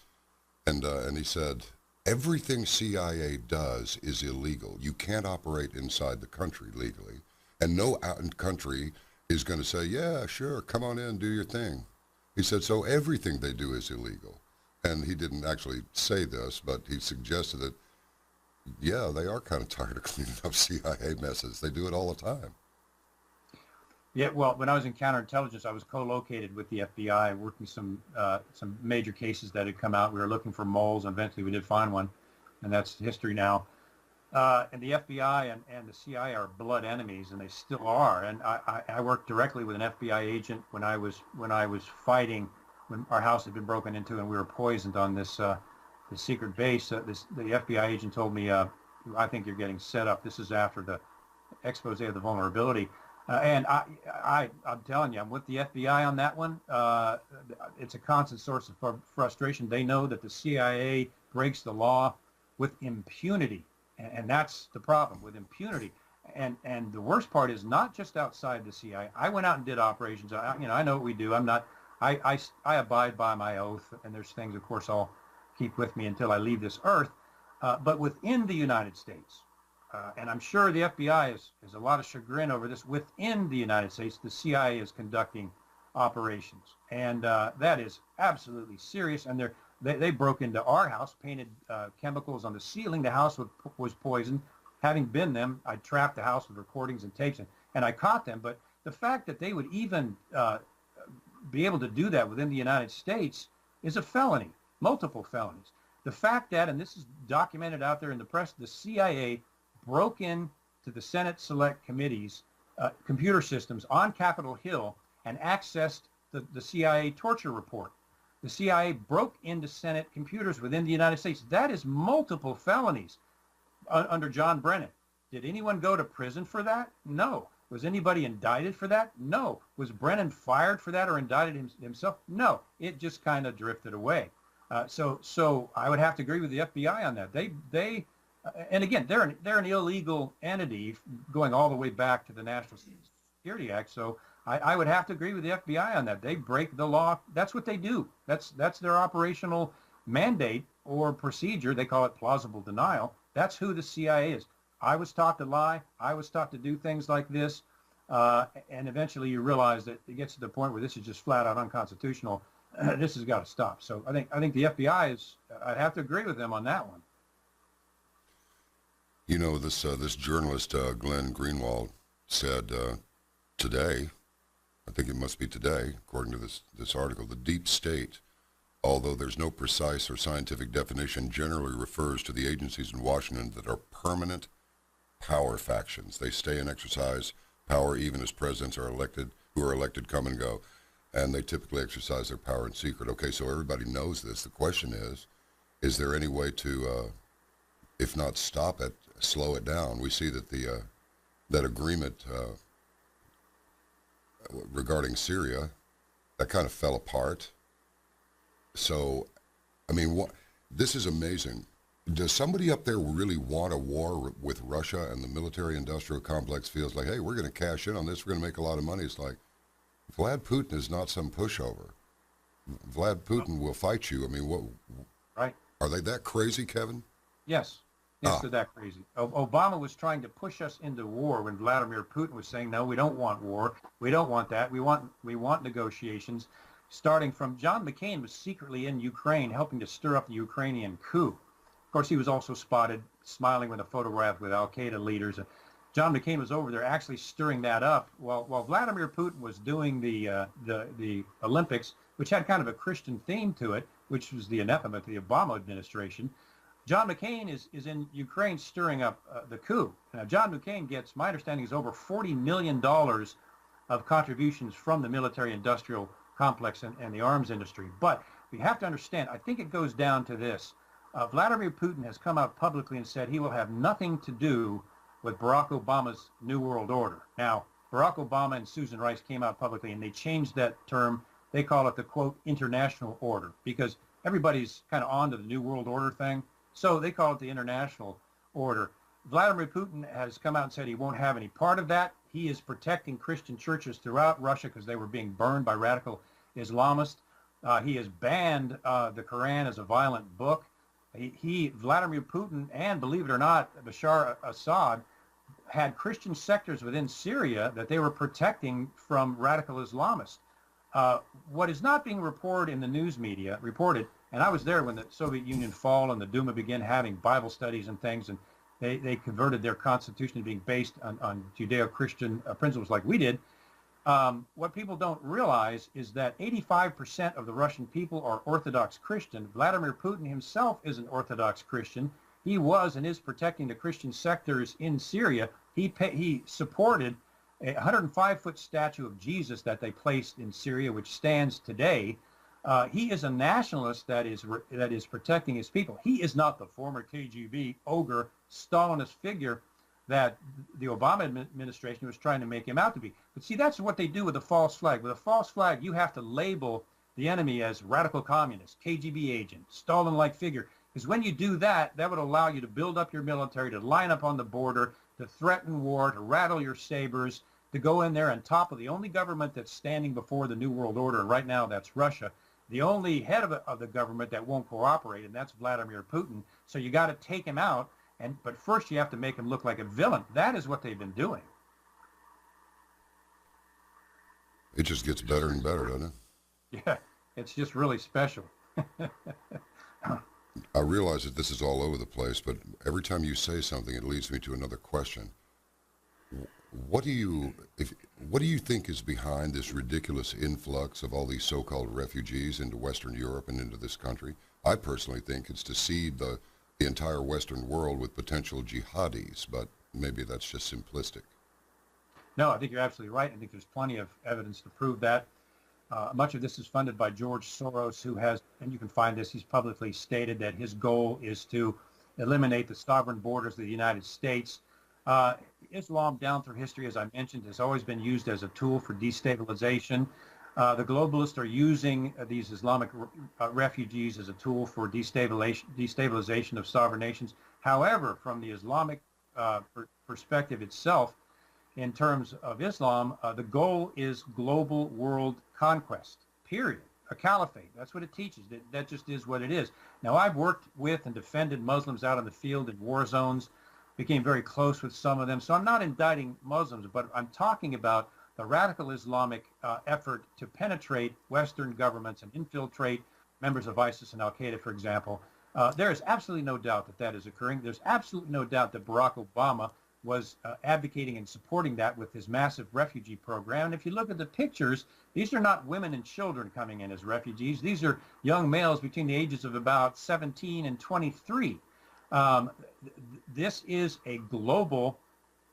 Speaker 1: And he said, everything CIA does is illegal. You can't operate inside the country legally. And no country is going to say, yeah, sure, come on in, do your thing. He said, so everything they do is illegal. And he didn't actually say this, but he suggested that, yeah, they are kind of tired of cleaning up CIA messes. They do it all the time.
Speaker 2: Yeah, well, when I was in counterintelligence, I was co-located with the FBI, working some major cases that had come out. We were looking for moles, and eventually we did find one, and that's history now. And the FBI and the CIA are blood enemies, and they still are. And I worked directly with an FBI agent when I was fighting, when our house had been broken into and we were poisoned on this secret base. The FBI agent told me, I think you're getting set up. This is after the expose of the vulnerability. And I'm telling you, I'm with the FBI on that one. It's a constant source of frustration. They know that the CIA breaks the law with impunity. And that's the problem, with impunity. And the worst part is not just outside the CIA. I went out and did operations. I know what we do. I abide by my oath, and there's things, of course, I'll keep with me until I leave this earth. But within the United States, and I'm sure the FBI has a lot of chagrin over this, within the United States, the CIA is conducting operations. And that is absolutely serious. And they broke into our house, painted chemicals on the ceiling. The house was poisoned. Having been them, I trapped the house with recordings and tapes, and I caught them. But the fact that they would even be able to do that within the United States is a felony, multiple felonies. The fact that, and this is documented out there in the press, the CIA broke in to the Senate Select Committee's computer systems on Capitol Hill and accessed the CIA torture report. The CIA broke into Senate computers within the United States. That is multiple felonies under John Brennan. Did anyone go to prison for that? No. Was anybody indicted for that? No. Was Brennan fired for that or indicted himself? No. It just kind of drifted away. So I would have to agree with the FBI on that. They and again, they're an illegal entity going all the way back to the National Security Act. So I would have to agree with the FBI on that. They break the law. That's what they do. That's their operational mandate or procedure. They call it plausible denial. That's who the CIA is. I was taught to lie. I was taught to do things like this. And eventually you realize that it gets to the point where this is just flat out unconstitutional. This has got to stop. So I think the FBI I'd have to agree with them on that one.
Speaker 1: You know, this journalist, Glenn Greenwald, said today, I think it must be today, according to this article, the deep state, although there's no precise or scientific definition, generally refers to the agencies in Washington that are permanent power factions. They stay and exercise power even as presidents who are elected come and go, and they typically exercise their power in secret. Okay, so everybody knows this. The question is there any way to, if not stop it, slow it down? We see that that agreement regarding Syria, that kind of fell apart. So, I mean, this is amazing. Does somebody up there really want a war with Russia, and the military-industrial complex feels like, hey, we're going to cash in on this, we're going to make a lot of money? It's like, Vlad Putin is not some pushover. Vlad Putin will fight you. I mean, what?
Speaker 2: Right.
Speaker 1: Are they that crazy, Kevin?
Speaker 2: Yes. Yes, they're that crazy. Obama was trying to push us into war when Vladimir Putin was saying, no, we don't want war. We don't want that. We want negotiations. Starting from John McCain was secretly in Ukraine helping to stir up the Ukrainian coup. Of course, he was also spotted smiling with a photograph with al-Qaeda leaders. John McCain was over there actually stirring that up while Vladimir Putin was doing the Olympics, which had kind of a Christian theme to it, which was the anathema to the Obama administration. John McCain is in Ukraine stirring up the coup. Now, John McCain gets, my understanding is over $40 million of contributions from the military-industrial complex and the arms industry. But we have to understand, I think it goes down to this. Vladimir Putin has come out publicly and said he will have nothing to do with Barack Obama's New World Order. Now, Barack Obama and Susan Rice came out publicly and they changed that term. They call it the, quote, international order, because everybody's kind of on to the New World Order thing. So they call it the international order. Vladimir Putin has come out and said he won't have any part of that. He is protecting Christian churches throughout Russia because they were being burned by radical Islamists. He has banned the Quran as a violent book. Vladimir Putin, and believe it or not, Bashar Assad had Christian sectors within Syria that they were protecting from radical Islamists. What is not being reported in the news media, and I was there when the Soviet Union fell and the Duma began having Bible studies and things, and they converted their constitution to being based on Judeo-Christian principles like we did. What people don't realize is that 85% of the Russian people are Orthodox Christian. Vladimir Putin himself is an Orthodox Christian. He was and is protecting the Christian sectors in Syria. He supported a 105-foot statue of Jesus that they placed in Syria, which stands today. He is a nationalist that is protecting his people. He is not the former KGB ogre Stalinist figure that the Obama administration was trying to make him out to be. But see, that's what they do with a false flag. With a false flag, you have to label the enemy as radical communist, KGB agent, Stalin-like figure. Because when you do that, that would allow you to build up your military, to line up on the border, to threaten war, to rattle your sabers, to go in there on top of the only government that's standing before the New World Order, and right now that's Russia. The only head of the government that won't cooperate, and that's Vladimir Putin. So you got to take him out, but first you have to make him look like a villain. That is what they've been doing.
Speaker 1: It just gets better and better, doesn't it?
Speaker 2: Yeah, it's just really special.
Speaker 1: I realize that this is all over the place, but every time you say something, it leads me to another question. What do you think is behind this ridiculous influx of all these so-called refugees into Western Europe and into this country? I personally think it's to seed the entire Western world with potential jihadis, but maybe that's just simplistic.
Speaker 2: No, I think you're absolutely right. I think there's plenty of evidence to prove that. Much of this is funded by George Soros, who has, and you can find this, he's publicly stated that his goal is to eliminate the sovereign borders of the United States. Islam, down through history, as I mentioned, has always been used as a tool for destabilization. The globalists are using these Islamic refugees as a tool for destabilization of sovereign nations. However, from the Islamic perspective itself, in terms of Islam, the goal is global world conquest, period. A caliphate. That's what it teaches. That just is what it is. Now, I've worked with and defended Muslims out in the field in war zones, became very close with some of them. So I'm not indicting Muslims, but I'm talking about the radical Islamic effort to penetrate Western governments and infiltrate members of ISIS and Al-Qaeda, for example. There is absolutely no doubt that that is occurring. There's absolutely no doubt that Barack Obama was advocating and supporting that with his massive refugee program. And if you look at the pictures, these are not women and children coming in as refugees. These are young males between the ages of about 17 and 23. This is a global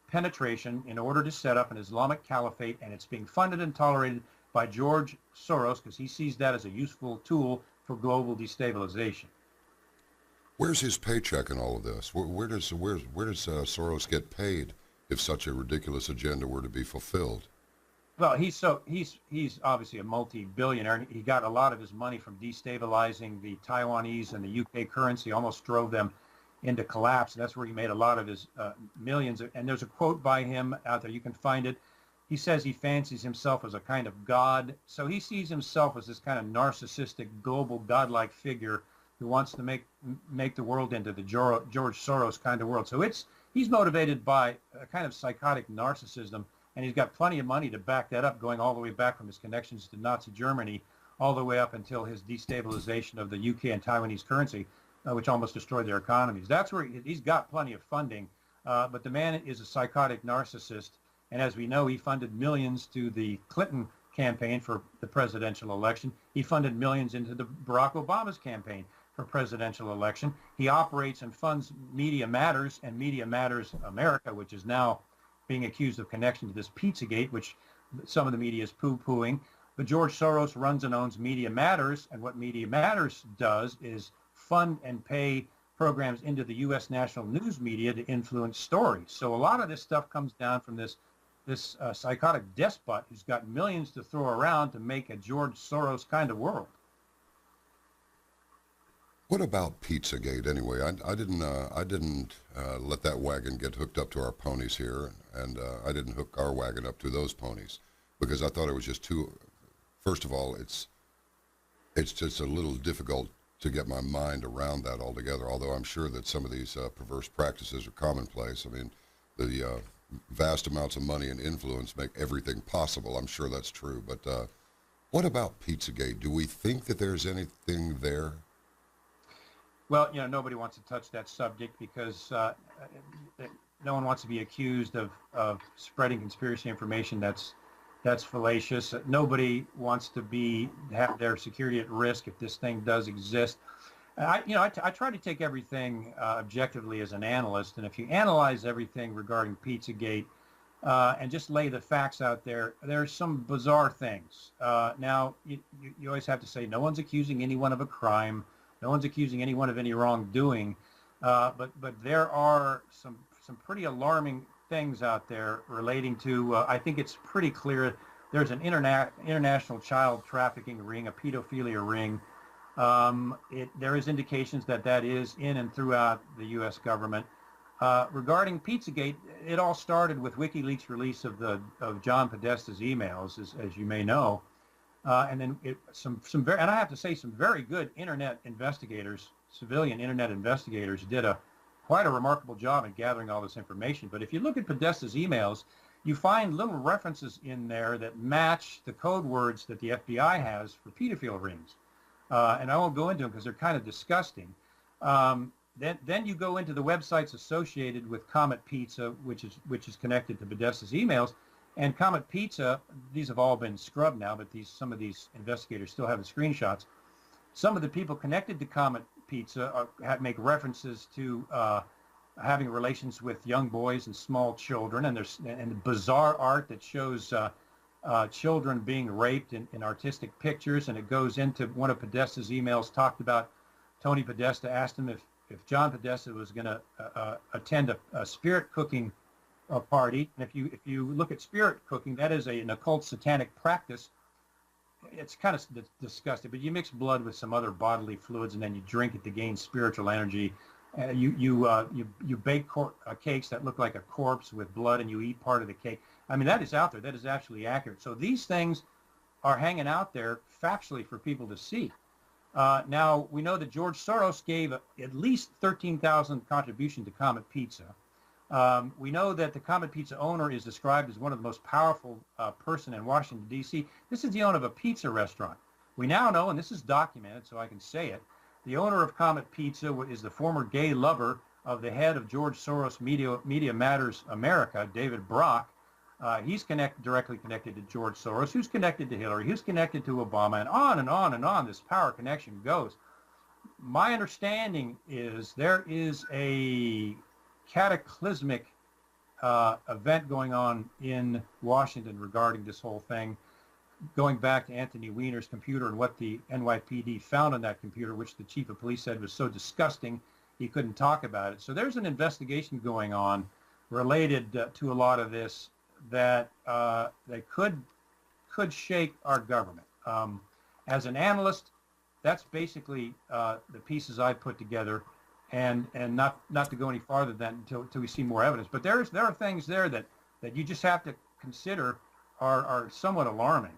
Speaker 2: penetration in order to set up an Islamic caliphate, and it's being funded and tolerated by George Soros because he sees that as a useful tool for global destabilization.
Speaker 1: Where's his paycheck in all of this? Where does Soros get paid if such a ridiculous agenda were to be fulfilled?
Speaker 2: Well, he's obviously a multi-billionaire. He got a lot of his money from destabilizing the Taiwanese and the UK currency, almost drove them into collapse. That's where he made a lot of his millions. And there's a quote by him out there. You can find it. He says he fancies himself as a kind of god. So he sees himself as this kind of narcissistic, global, godlike figure who wants to make the world into the George Soros kind of world. So he's motivated by a kind of psychotic narcissism, and he's got plenty of money to back that up, going all the way back from his connections to Nazi Germany, all the way up until his destabilization of the UK and Taiwanese currency, which almost destroyed their economies. That's where he's got plenty of funding. but the man is a psychotic narcissist. And as we know, he funded millions to the Clinton campaign for the presidential election. He funded millions into the Barack Obama's campaign for presidential election. He operates and funds Media Matters and Media Matters America, which is now being accused of connection to this Pizzagate, which some of the media is poo-pooing. But George Soros runs and owns Media Matters, and what Media Matters does is fund and pay programs into the U.S. national news media to influence stories. So a lot of this stuff comes down from this psychotic despot who's got millions to throw around to make a George Soros kind of world.
Speaker 1: What about Pizzagate anyway? I didn't let that wagon get hooked up to our ponies here, and I didn't hook our wagon up to those ponies because I thought it was just too. First of all, it's just a little difficult to get my mind around that altogether. Although I'm sure that some of these perverse practices are commonplace. I mean, the vast amounts of money and influence make everything possible. I'm sure that's true. But what about Pizzagate? Do we think that there's anything there?
Speaker 2: Well, nobody wants to touch that subject because no one wants to be accused of spreading conspiracy information that's fallacious. Nobody wants to have their security at risk if this thing does exist. I try to take everything objectively as an analyst, and if you analyze everything regarding Pizzagate and just lay the facts out there, there's some bizarre things. Now, you always have to say no one's accusing anyone of a crime. No one's accusing anyone of any wrongdoing, but there are some pretty alarming things out there relating to. I think it's pretty clear there's an international child trafficking ring, a pedophilia ring. There is indications that is in and throughout the U.S. government. Regarding Pizzagate, it all started with WikiLeaks' release of John Podesta's emails, as you may know. And then and I have to say some very good internet investigators, civilian internet investigators, did quite a remarkable job in gathering all this information. But if you look at Podesta's emails, you find little references in there that match the code words that the FBI has for pedophile rings. And I won't go into them because they're kind of disgusting. Then you go into the websites associated with Comet Pizza, which is connected to Podesta's emails. And Comet Pizza, these have all been scrubbed now, but some of these investigators still have the screenshots. Some of the people connected to Comet Pizza make references to having relations with young boys and small children, and there's bizarre art that shows children being raped in artistic pictures, and it goes into one of Podesta's emails, talked about Tony Podesta asked him if John Podesta was going to attend a spirit cooking party. And if you look at spirit cooking, that is an occult satanic practice. It's kind of disgusting, but you mix blood with some other bodily fluids and then you drink it to gain spiritual energy. You bake cakes that look like a corpse with blood, and you eat part of the cake. I mean, that is out there. That is actually accurate. So these things are hanging out there factually for people to see. Now, we know that George Soros gave at least $13,000 contribution to Comet Pizza. We know that the Comet Pizza owner is described as one of the most powerful person in Washington, D.C. This is the owner of a pizza restaurant. We now know, and this is documented, so I can say it, the owner of Comet Pizza is the former gay lover of the head of George Soros Media Matters America, David Brock. He's directly connected to George Soros, who's connected to Hillary, who's connected to Obama, and on and on and on this power connection goes. My understanding is there is a cataclysmic event going on in Washington regarding this whole thing, going back to Anthony Weiner's computer and what the NYPD found on that computer, which the chief of police said was so disgusting he couldn't talk about it. So there's an investigation going on related to a lot of this that they could shake our government. As an analyst, that's basically the pieces I put together, and not to go any farther than until we see more evidence. But there are things there that you just have to consider are somewhat alarming.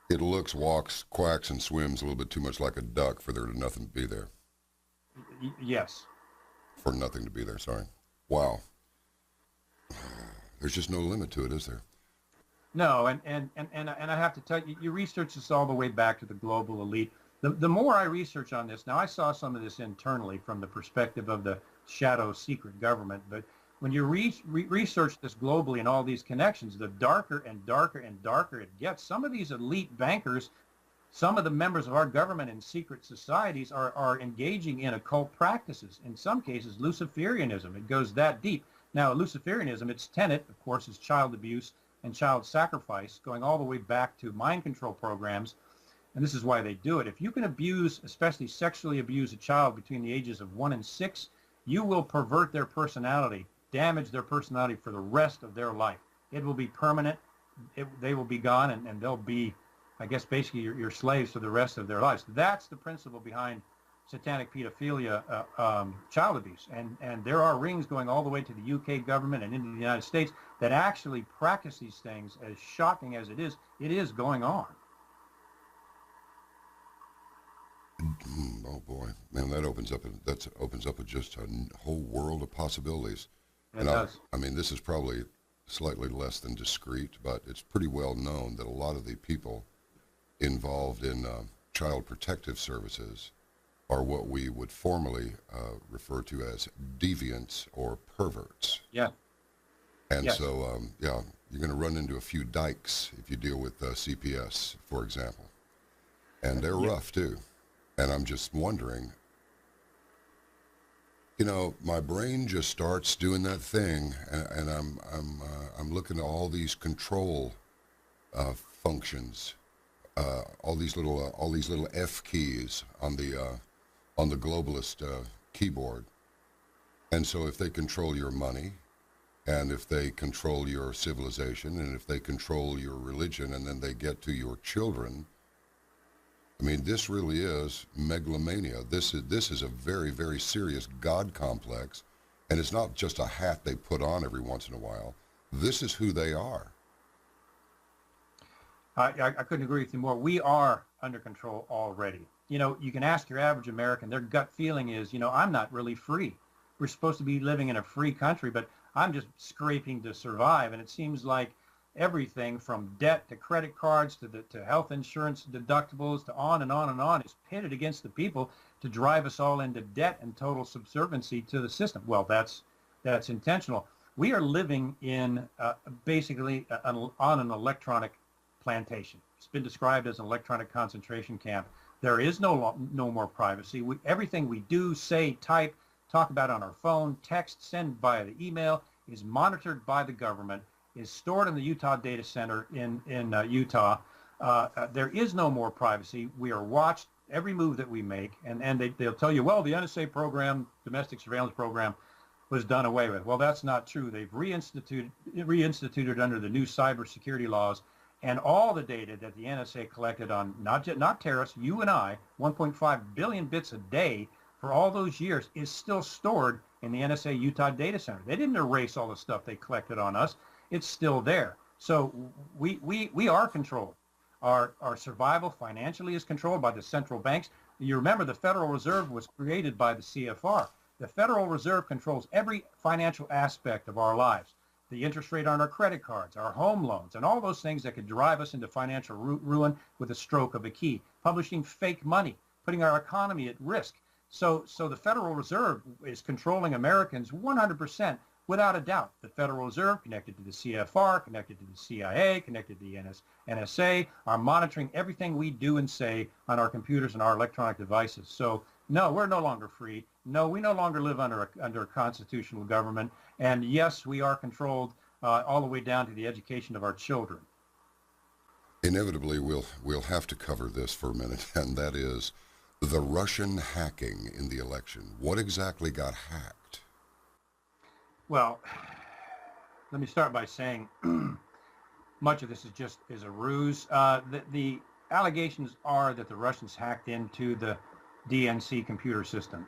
Speaker 1: It looks, walks, quacks, and swims a little bit too much like a duck for there to nothing to be there.
Speaker 2: Yes.
Speaker 1: For nothing to be there, sorry. Wow. There's just no limit to it, is there?
Speaker 2: No, and I have to tell you, you research this all the way back to the global elite. The more I research on this, now I saw some of this internally from the perspective of the shadow secret government, but when you research this globally and all these connections, the darker and darker and darker it gets. Some of these elite bankers, some of the members of our government and secret societies are engaging in occult practices. In some cases, Luciferianism. It goes that deep. Now, Luciferianism, its tenet, of course, is child abuse and child sacrifice, going all the way back to mind control programs. And this is why they do it. If you can abuse, especially sexually abuse a child between the ages of 1 and 6, you will pervert their personality, damage their personality for the rest of their life. It will be permanent. They will be gone, and they'll be, I guess, basically your slaves for the rest of their lives. That's the principle behind satanic pedophilia, child abuse. And there are rings going all the way to the UK government and into the United States that actually practice these things. As shocking as it is going on.
Speaker 1: Oh boy, man, that opens up just a whole world of possibilities.
Speaker 2: It does.
Speaker 1: I mean, this is probably slightly less than discreet, but it's pretty well known that a lot of the people involved in child protective services are what we would formally refer to as deviants or perverts.
Speaker 2: Yeah.
Speaker 1: And
Speaker 2: yes.
Speaker 1: so, yeah, you're going to run into a few dykes if you deal with CPS, for example. And they're rough, too. And I'm just wondering, you know, my brain just starts doing that thing, and I'm looking at all these control functions, all these little F keys on the globalist keyboard. And so if they control your money, and if they control your civilization, and if they control your religion, and then they get to your children, I mean, this really is megalomania. This is a very, very serious God complex, and it's not just a hat they put on every once in a while. This is who they are.
Speaker 2: I couldn't agree with you more. We are under control already. You know, you can ask your average American, their gut feeling is, you know, I'm not really free. We're supposed to be living in a free country, but I'm just scraping to survive. And it seems like everything from debt to credit cards to health insurance deductibles to on and on and on is pitted against the people to drive us all into debt and total subserviency to the system. Well, that's intentional. We are living in basically on an electronic plantation. It's been described as an electronic concentration camp. There is no more privacy. Everything we do, say, type, talk about on our phone, text, send via the email is monitored by the government, is stored in the Utah data center in Utah. There is no more privacy. We are watched every move that we make, and they'll tell you, well, the NSA program, domestic surveillance program, was done away with. Well, that's not true. They've reinstituted under the new cybersecurity laws, and all the data that the NSA collected on not terrorists, you and I, 1.5 billion bits a day for all those years is still stored in the NSA Utah data center. They didn't erase all the stuff they collected on us. It's still there. So we are controlled. Our survival financially is controlled by the central banks. You remember the Federal Reserve was created by the CFR. The Federal Reserve controls every financial aspect of our lives. The interest rate on our credit cards, our home loans, and all those things that could drive us into financial ruin with a stroke of a key. Publishing fake money, putting our economy at risk. So the Federal Reserve is controlling Americans 100%. Without a doubt, the Federal Reserve, connected to the CFR, connected to the CIA, connected to the NSA, are monitoring everything we do and say on our computers and our electronic devices. So, no, we're no longer free. No, we no longer live under a constitutional government. And yes, we are controlled all the way down to the education of our children.
Speaker 1: Inevitably, we'll have to cover this for a minute, and that is the Russian hacking in the election. What exactly got hacked?
Speaker 2: Well, let me start by saying much of this is a ruse. The allegations are that the Russians hacked into the DNC computer systems.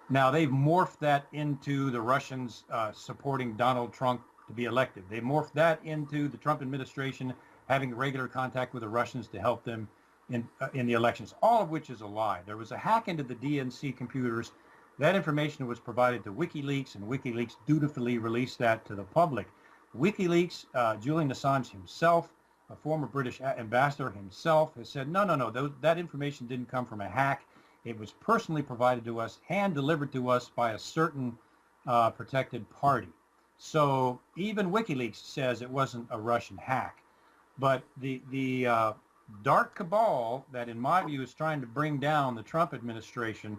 Speaker 2: Now, they've morphed that into the Russians supporting Donald Trump to be elected. They morphed that into the Trump administration having regular contact with the Russians to help them in the elections, all of which is a lie. There was a hack into the DNC computers. That information was provided to WikiLeaks, and WikiLeaks dutifully released that to the public. WikiLeaks, Julian Assange himself, a former British ambassador himself has said, no, no, no, that information didn't come from a hack. It was personally provided to us, hand delivered to us by a certain protected party. So even WikiLeaks says it wasn't a Russian hack. But the dark cabal that, in my view, is trying to bring down the Trump administration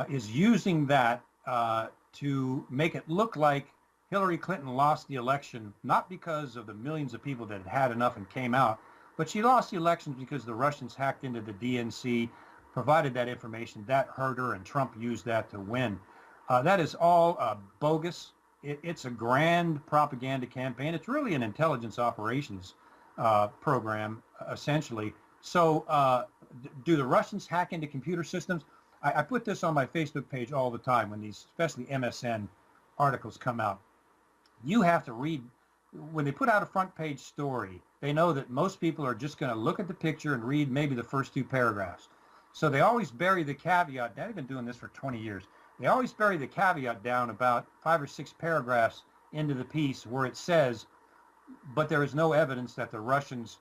Speaker 2: is using that to make it look like Hillary Clinton lost the election, not because of the millions of people that had enough and came out, but she lost the elections because the Russians hacked into the DNC, provided that information, that hurt her, and Trump used that to win. That is all bogus. It's a grand propaganda campaign. It's really an intelligence operations program, essentially. So do the Russians hack into computer systems? I put this on my Facebook page all the time when these, especially MSN articles come out. You have to read, when they put out a front page story, they know that most people are just going to look at the picture and read maybe the first two paragraphs. So they always bury the caveat. They've been doing this for 20 years. They always bury the caveat down about 5 or 6 paragraphs into the piece where it says, but there is no evidence that the Russians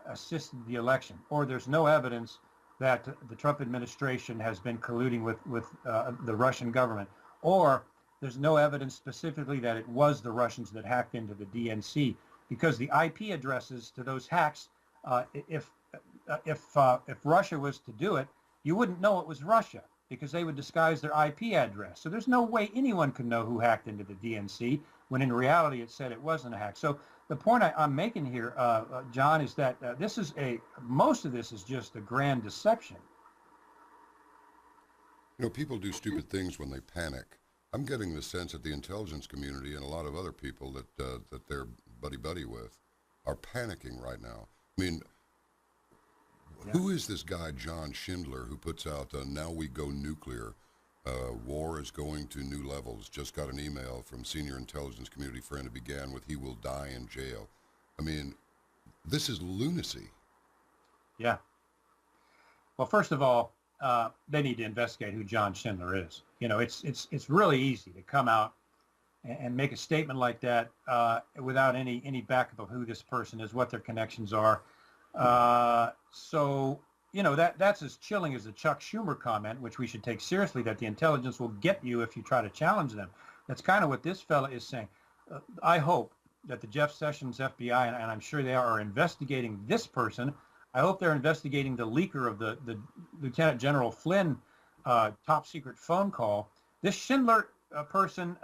Speaker 2: assisted the election, or there's no evidence that the Trump administration has been colluding with the Russian government, or there's no evidence specifically that it was the Russians that hacked into the DNC, because the IP addresses to those hacks, if Russia was to do it, you wouldn't know it was Russia because they would disguise their IP address. So there's no way anyone could know who hacked into the DNC when in reality it said it wasn't a hack. So the point I'm making here, John, is that most of this is just a grand deception.
Speaker 1: You know, people do stupid things when they panic. I'm getting the sense that the intelligence community and a lot of other people that they're buddy with are panicking right now. I mean, who is this guy, John Schindler, who puts out, now we go nuclear, war is going to new levels? Just got an email from senior intelligence community friend who began with, he will die in jail. I mean, this is lunacy.
Speaker 2: Yeah. Well, first of all, they need to investigate who John Schindler is. You know, it's really easy to come out and make a statement like that without any backup of who this person is, what their connections are. So, you know, that's as chilling as the Chuck Schumer comment, which we should take seriously, that the intelligence will get you if you try to challenge them. That's kind of what this fella is saying. I hope that the Jeff Sessions FBI, and I'm sure they are investigating this person. I hope they're investigating the leaker of the Lieutenant General Flynn top secret phone call. This Schindler person,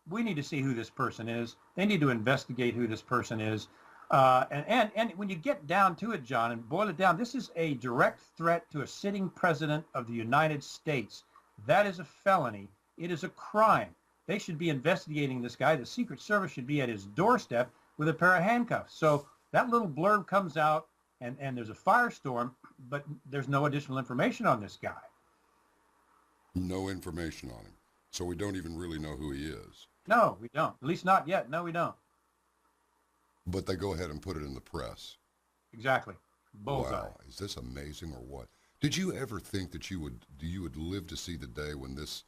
Speaker 2: we need to see who this person is. They need to investigate who this person is. And when you get down to it, John, and boil it down, this is a direct threat to a sitting president of the United States. That is a felony. It is a crime. They should be investigating this guy. The Secret Service should be at his doorstep with a pair of handcuffs. So that little blurb comes out, and there's a firestorm, but there's no additional information on this guy.
Speaker 1: No information on him. So we don't even really know who he is.
Speaker 2: No, we don't. At least not yet. No, we don't.
Speaker 1: But they go ahead and put it in the press.
Speaker 2: Exactly. Bullseye.
Speaker 1: Wow, is this amazing or what? Did you ever think that you would live to see the day when this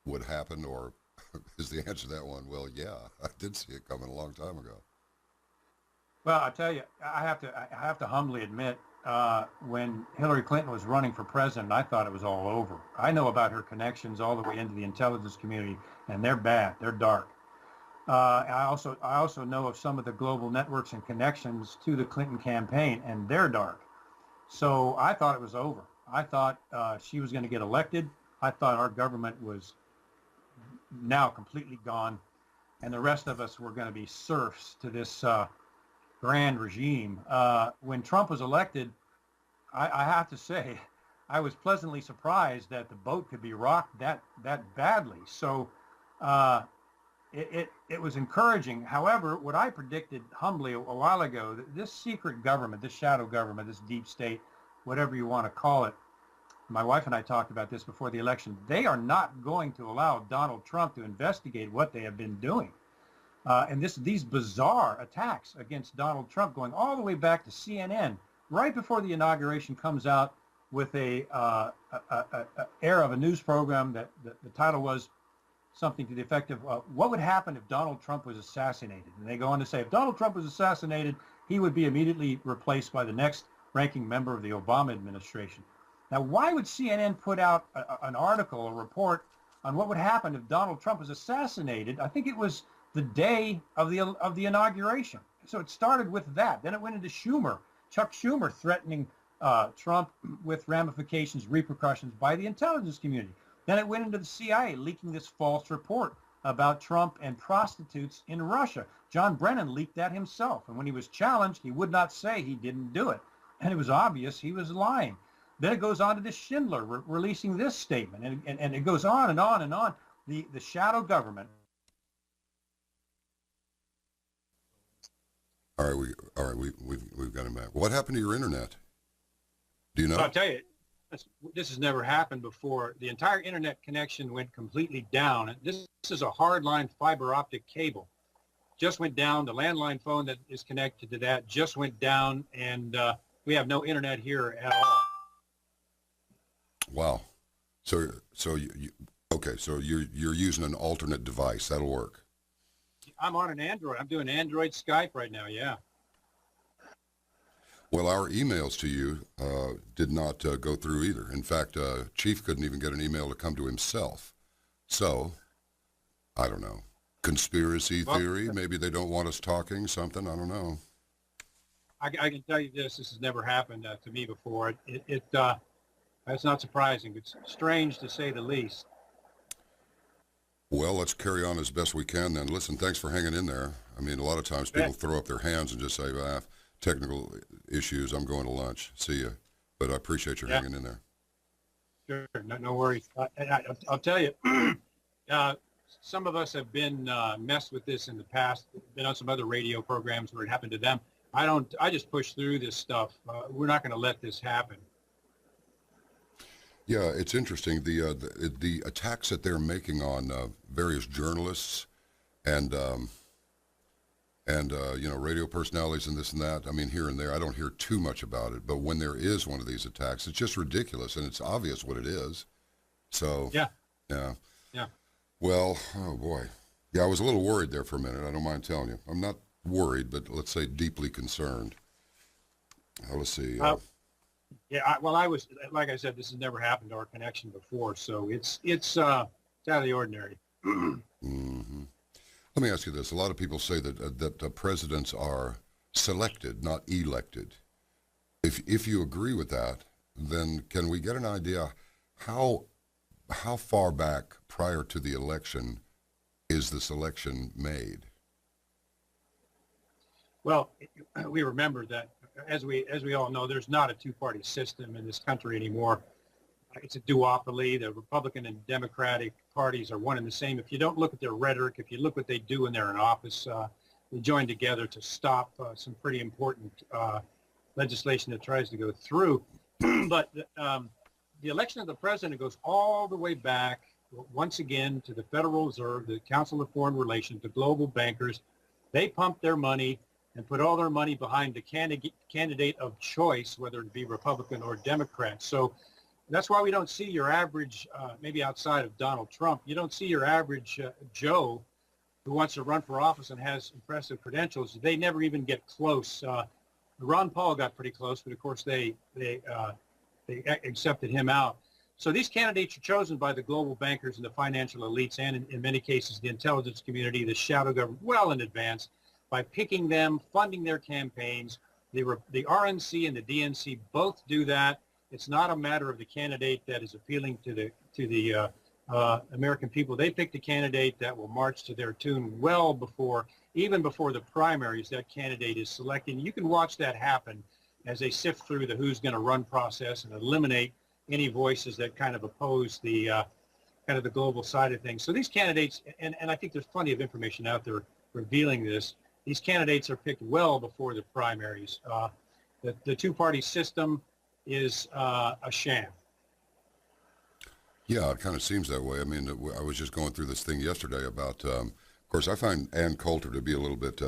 Speaker 1: would happen, or is the answer to that one, well, yeah, I did see it coming a long time ago?
Speaker 2: Well, I tell you, I have to humbly admit, when Hillary Clinton was running for president, I thought it was all over. I know about her connections all the way into the intelligence community, and they're bad. They're dark. I also know of some of the global networks and connections to the Clinton campaign, and they're dark. So I thought it was over. I thought she was going to get elected. I thought our government was now completely gone, and the rest of us were going to be serfs to this grand regime. When Trump was elected, I have to say, I was pleasantly surprised that the boat could be rocked that badly. So it was encouraging. However, what I predicted humbly a while ago, that this secret government, this shadow government, this deep state, whatever you want to call it, my wife and I talked about this before the election, they are not going to allow Donald Trump to investigate what they have been doing. And these bizarre attacks against Donald Trump going all the way back to CNN, right before the inauguration, comes out with a air of a news program that the title was something to the effect of, what would happen if Donald Trump was assassinated? And they go on to say, if Donald Trump was assassinated, he would be immediately replaced by the next ranking member of the Obama administration. Now, why would CNN put out an article, a report on what would happen if Donald Trump was assassinated? I think it was the day of the inauguration. So it started with that. Then it went into Chuck Schumer threatening Trump with ramifications, repercussions by the intelligence community. Then it went into the CIA leaking this false report about Trump and prostitutes in Russia. John Brennan leaked that himself. And when he was challenged, he would not say he didn't do it. And it was obvious he was lying. Then it goes on to the Schindler releasing this statement. And it goes on and on and on. The shadow government.
Speaker 1: All right, we've got him back. What happened to your internet? Do you know?
Speaker 2: I'll tell you, this has never happened before. The entire internet connection went completely down. This is a hardline fiber optic cable. Just went down. The landline phone that is connected to that just went down, and we have no internet here at all.
Speaker 1: Wow. So you're using an alternate device. That'll work.
Speaker 2: I'm on an Android. I'm doing Android Skype right now. Yeah.
Speaker 1: Well, our emails to you did not go through either. In fact, Chief couldn't even get an email to come to himself. So, I don't know. Conspiracy theory? Maybe they don't want us talking, something? I don't know.
Speaker 2: I can tell you this. This has never happened to me before. That's not surprising. It's strange to say the least.
Speaker 1: Well, let's carry on as best we can then. Listen, thanks for hanging in there. I mean, a lot of times people throw up their hands and just say, technical issues, I'm going to lunch. See you. But I appreciate your hanging in there.
Speaker 2: Sure, no worries. I'll tell you, some of us have been messed with this in the past, been on some other radio programs where it happened to them. I just push through this stuff. We're not going to let this happen.
Speaker 1: Yeah, it's interesting. The attacks that they're making on various journalists and radio personalities and this and that. I mean, here and there, I don't hear too much about it. But when there is one of these attacks, it's just ridiculous, and it's obvious what it is. So yeah. Well, oh boy, yeah, I was a little worried there for a minute. I don't mind telling you. I'm not worried, but let's say deeply concerned. Let's see.
Speaker 2: I was, like I said, this has never happened to our connection before, so it's out of the ordinary.
Speaker 1: Mm-hmm. Let me ask you this. A lot of people say that presidents are selected, not elected. If you agree with that, then can we get an idea how far back prior to the election is the selection made?
Speaker 2: Well, we remember that, as we all know, there's not a two-party system in this country anymore. It's a duopoly. The Republican and Democratic parties are one and the same. If you don't look at their rhetoric, if you look what they do when they're in office, they join together to stop some pretty important legislation that tries to go through. But the election of the president goes all the way back, once again, to the Federal Reserve, the Council of Foreign Relations, the global bankers. They pump their money and put all their money behind the candidate of choice, whether it be Republican or Democrat. So that's why we don't see your average, maybe outside of Donald Trump, you don't see your average Joe who wants to run for office and has impressive credentials. They never even get close. Ron Paul got pretty close, but of course they accepted him out. So these candidates are chosen by the global bankers and the financial elites, and in many cases the intelligence community, the shadow government, well in advance, by picking them, funding their campaigns. The RNC and the DNC both do that. It's not a matter of the candidate that is appealing to the American people. They pick the candidate that will march to their tune well before, even before the primaries, that candidate is selected. You can watch that happen as they sift through the who's going to run process and eliminate any voices that kind of oppose the kind of the global side of things. So these candidates, and I think there's plenty of information out there revealing this, these candidates are picked well before the primaries. The two-party system is a sham.
Speaker 1: Yeah, it kind of seems that way. I mean, I was just going through this thing yesterday about, of course, I find Ann Coulter to be a little bit,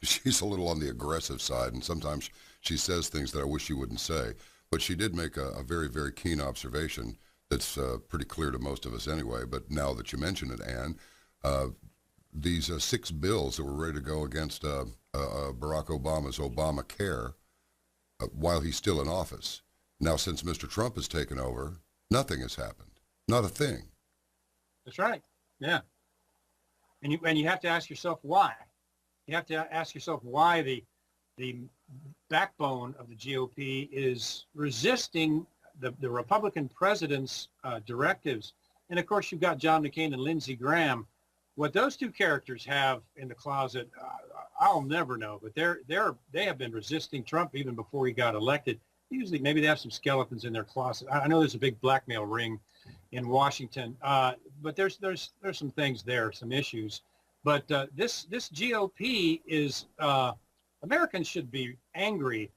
Speaker 1: she's a little on the aggressive side, and sometimes she says things that I wish she wouldn't say. But she did make a very, very keen observation that's pretty clear to most of us anyway. But now that you mention it, Ann, these 6 bills that were ready to go against Barack Obama's Obamacare while he's still in office. Now, since Mr. Trump has taken over, nothing has happened. Not a thing.
Speaker 2: That's right. Yeah. And you have to ask yourself why. You have to ask yourself why the backbone of the GOP is resisting the Republican president's directives. And of course, you've got John McCain and Lindsey Graham. What those two characters have in the closet, I'll never know. But they have been resisting Trump even before he got elected. Usually, maybe they have some skeletons in their closet. I know there's a big blackmail ring in Washington, but there's some things there, some issues. But this GOP is Americans should be angry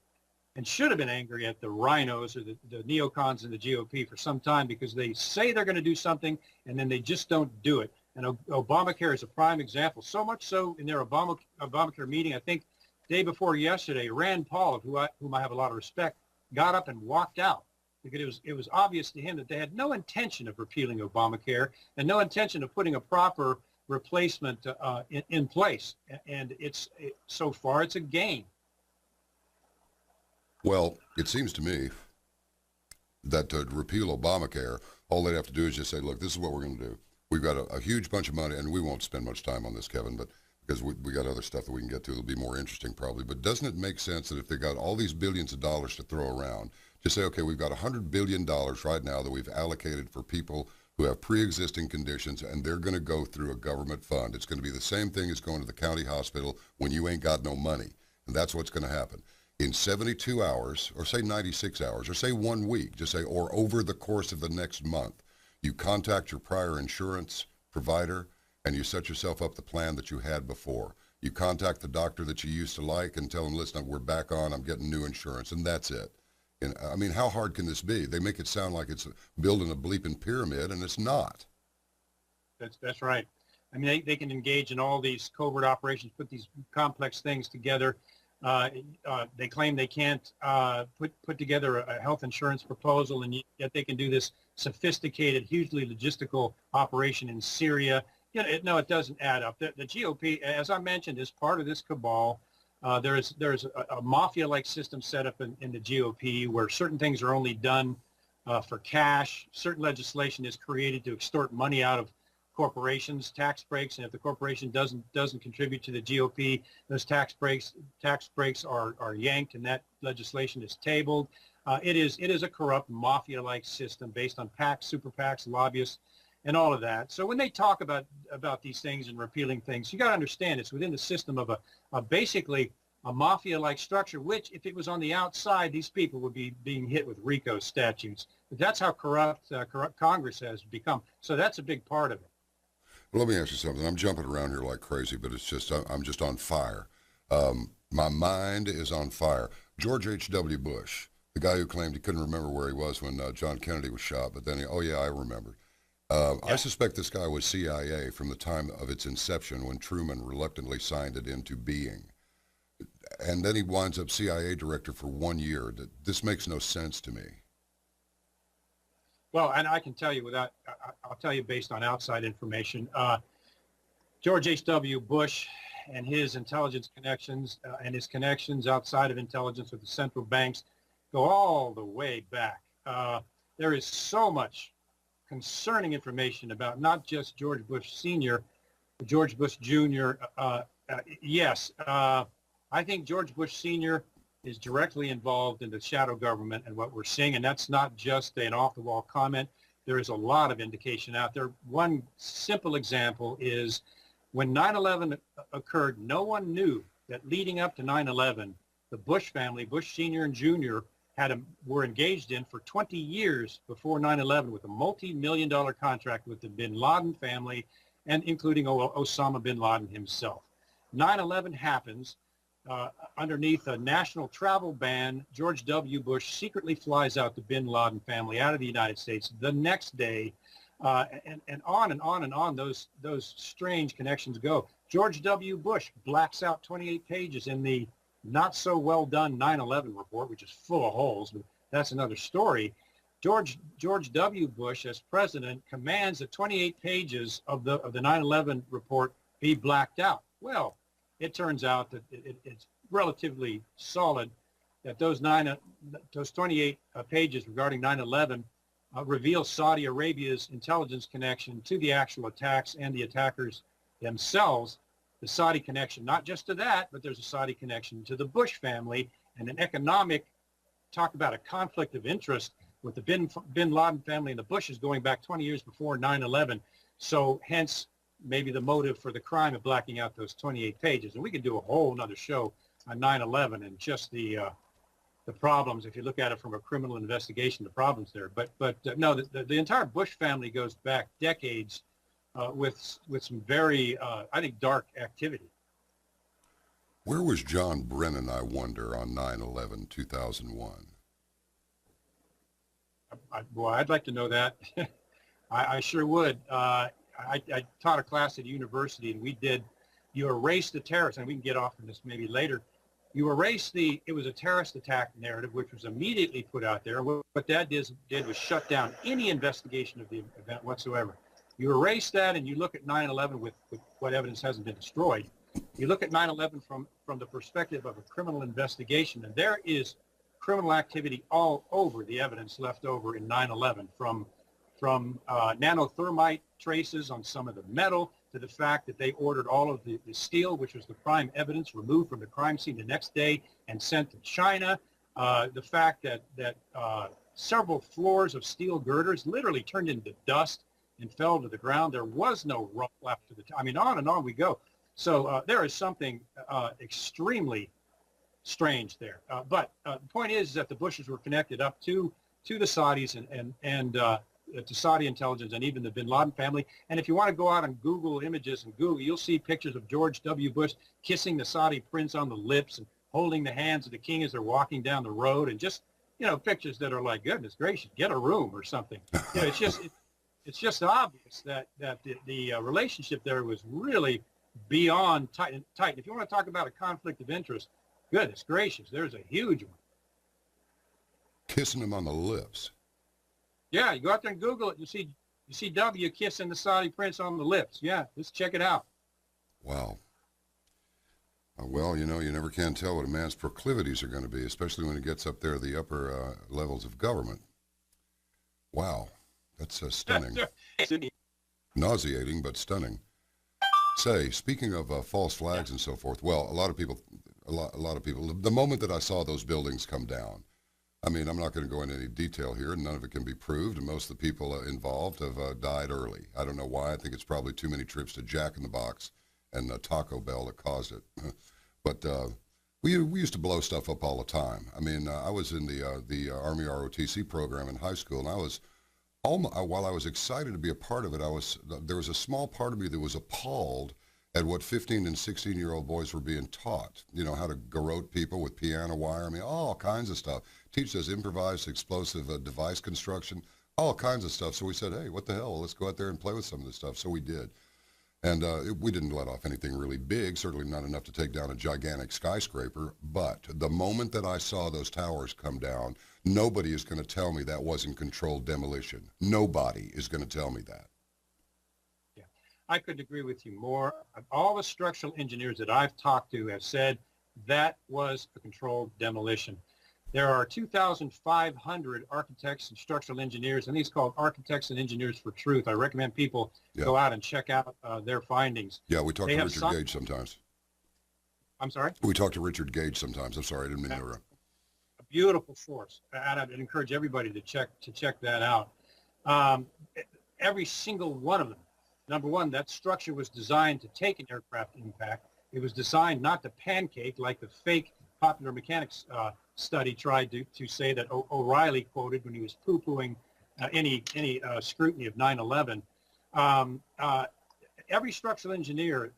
Speaker 2: and should have been angry at the rhinos or the neocons in the GOP for some time, because they say they're going to do something and then they just don't do it. And Obamacare is a prime example. So much so in their Obamacare meeting, I think day before yesterday, Rand Paul, whom I have a lot of respect, got up and walked out because it was obvious to him that they had no intention of repealing Obamacare and no intention of putting a proper replacement in place. And so far it's a gain.
Speaker 1: Well, it seems to me that to repeal Obamacare, all they'd have to do is just say, look, this is what we're going to do. We've got a huge bunch of money, and we won't spend much time on this, Kevin, but because we got other stuff that we can get to that'll be more interesting probably. But doesn't it make sense that if they got all these billions of dollars to throw around, just say, okay, we've got $100 billion right now that we've allocated for people who have pre-existing conditions, and they're going to go through a government fund. It's going to be the same thing as going to the county hospital when you ain't got no money, and that's what's going to happen. In 72 hours, or say 96 hours, or say 1 week, just say, or over the course of the next month, you contact your prior insurance provider and you set yourself up the plan that you had before. You contact the doctor that you used to like and tell them, listen, we're back on, I'm getting new insurance, and that's it. And I mean, how hard can this be? They make it sound like it's building a bleeping pyramid, and it's not.
Speaker 2: That's right. I mean, they can engage in all these covert operations, put these complex things together. They claim they can't put together a health insurance proposal, and yet they can do this sophisticated, hugely logistical operation in Syria. You know, it doesn't add up. The GOP, as I mentioned, is part of this cabal. There's a mafia-like system set up in the GOP where certain things are only done for cash. Certain legislation is created to extort money out of corporations, tax breaks, and if the corporation doesn't contribute to the GOP, those tax breaks are yanked, and that legislation is tabled. It is a corrupt mafia-like system based on PACs, super PACs, lobbyists, and all of that. So when they talk about these things and repealing things, you got to understand it's within the system of a basically a mafia-like structure, which if it was on the outside, these people would be being hit with RICO statutes. But that's how corrupt Congress has become. So that's a big part of it.
Speaker 1: Well, let me ask you something. I'm jumping around here like crazy, but it's just I'm just on fire. My mind is on fire. George H.W. Bush, the guy who claimed he couldn't remember where he was when John Kennedy was shot, but then oh yeah, I remembered. I suspect this guy was CIA from the time of its inception when Truman reluctantly signed it into being. And then he winds up CIA director for 1 year. This makes no sense to me.
Speaker 2: Well, and I can tell you I'll tell you based on outside information. George H.W. Bush and his intelligence connections and his connections outside of intelligence with the central banks go all the way back. There is so much concerning information about not just George Bush Sr., but George Bush Jr. Yes, I think George Bush Sr. is directly involved in the shadow government and what we're seeing, and that's not just an off-the-wall comment. There is a lot of indication out there. One simple example is when 9/11 occurred, no one knew that leading up to 9/11, the Bush family, Bush Sr. and Jr., were engaged in for 20 years before 9/11 with a multi-million-dollar contract with the bin Laden family, and including Osama bin Laden himself. 9/11 happens. Underneath a national travel ban, George W. Bush secretly flies out the bin Laden family out of the United States the next day, and on and on and on those strange connections go. George W. Bush blacks out 28 pages in the not so well done 9/11 report, which is full of holes, but that's another story. George W. Bush, as president, commands that 28 pages of the 9/11 report be blacked out. Well, it turns out that it's relatively solid, that those 28 pages regarding 9/11 reveal Saudi Arabia's intelligence connection to the actual attacks and the attackers themselves. The Saudi connection, not just to that, but there's a Saudi connection to the Bush family and an economic, talk about a conflict of interest with the bin Laden family and the Bushes going back 20 years before 9/11. So hence maybe the motive for the crime of blacking out those 28 pages. And we could do a whole nother show on 9/11 and just the problems, if you look at it from a criminal investigation, the problems there. But no, the entire Bush family goes back decades with some very, I think, dark activity.
Speaker 1: Where was John Brennan, I wonder, on 9/11/2001?
Speaker 2: Boy, I'd like to know that. I sure would. I taught a class at university, and we did, you erase the terrorists, and we can get off on this maybe later. You erase it was a terrorist attack narrative, which was immediately put out there. What that did was shut down any investigation of the event whatsoever. You erase that, and you look at 9/11 with what evidence hasn't been destroyed. You look at 9/11 from the perspective of a criminal investigation, and there is criminal activity all over the evidence left over in 9/11, from nanothermite traces on some of the metal to the fact that they ordered all of the steel, which was the prime evidence, removed from the crime scene the next day and sent to China. The fact that several floors of steel girders literally turned into dust and fell to the ground. There was no rope left to the I mean, on and on we go. So there is something extremely strange there. But the point is that the Bushes were connected up to the Saudis and to Saudi intelligence and even the bin Laden family. And if you want to go out and Google images and Google, you'll see pictures of George W. Bush kissing the Saudi prince on the lips and holding the hands of the king as they're walking down the road, and just, pictures that are like, goodness gracious, get a room or something. It's just obvious that the relationship there was really beyond tight. If you want to talk about a conflict of interest, goodness gracious, there's a huge one.
Speaker 1: Kissing him on the lips.
Speaker 2: Yeah, you go out there and Google it. You see W kissing the Saudi prince on the lips. Yeah, just check it out.
Speaker 1: Wow. Well, you never can tell what a man's proclivities are going to be, especially when it gets up there the upper levels of government. Wow, that's stunning. Nauseating, but stunning. Say, speaking of false flags and so forth, well, a lot of people, the moment that I saw those buildings come down, I mean, I'm not going to go into any detail here, and none of it can be proved, and most of the people involved have died early. I don't know why. I think it's probably too many trips to Jack in the Box and Taco Bell that caused it. But we used to blow stuff up all the time. I mean, I was in the Army ROTC program in high school, and I was, while I was excited to be a part of it, there was a small part of me that was appalled at what 15 and 16-year-old boys were being taught, how to garrote people with piano wire. I mean, all kinds of stuff. Teach us improvised explosive device construction, all kinds of stuff. So we said, hey, what the hell? Let's go out there and play with some of this stuff. So we did. And we didn't let off anything really big, certainly not enough to take down a gigantic skyscraper. But the moment that I saw those towers come down, nobody is going to tell me that wasn't controlled demolition. Nobody is going to tell me that.
Speaker 2: I couldn't agree with you more. All the structural engineers that I've talked to have said that was a controlled demolition. There are 2,500 architects and structural engineers, and these called Architects and Engineers for Truth. I recommend people go out and check out their findings.
Speaker 1: Yeah, we talk to Richard Gage sometimes.
Speaker 2: I'm sorry?
Speaker 1: We talk to Richard Gage sometimes. I'm sorry, I didn't mean to interrupt.
Speaker 2: A beautiful source, and I'd encourage everybody to check that out. Every single one of them. Number one, that structure was designed to take an aircraft impact. It was designed not to pancake like the fake Popular Mechanics study tried to say that O'Reilly quoted when he was poo-pooing any scrutiny of 9/11. Every structural engineer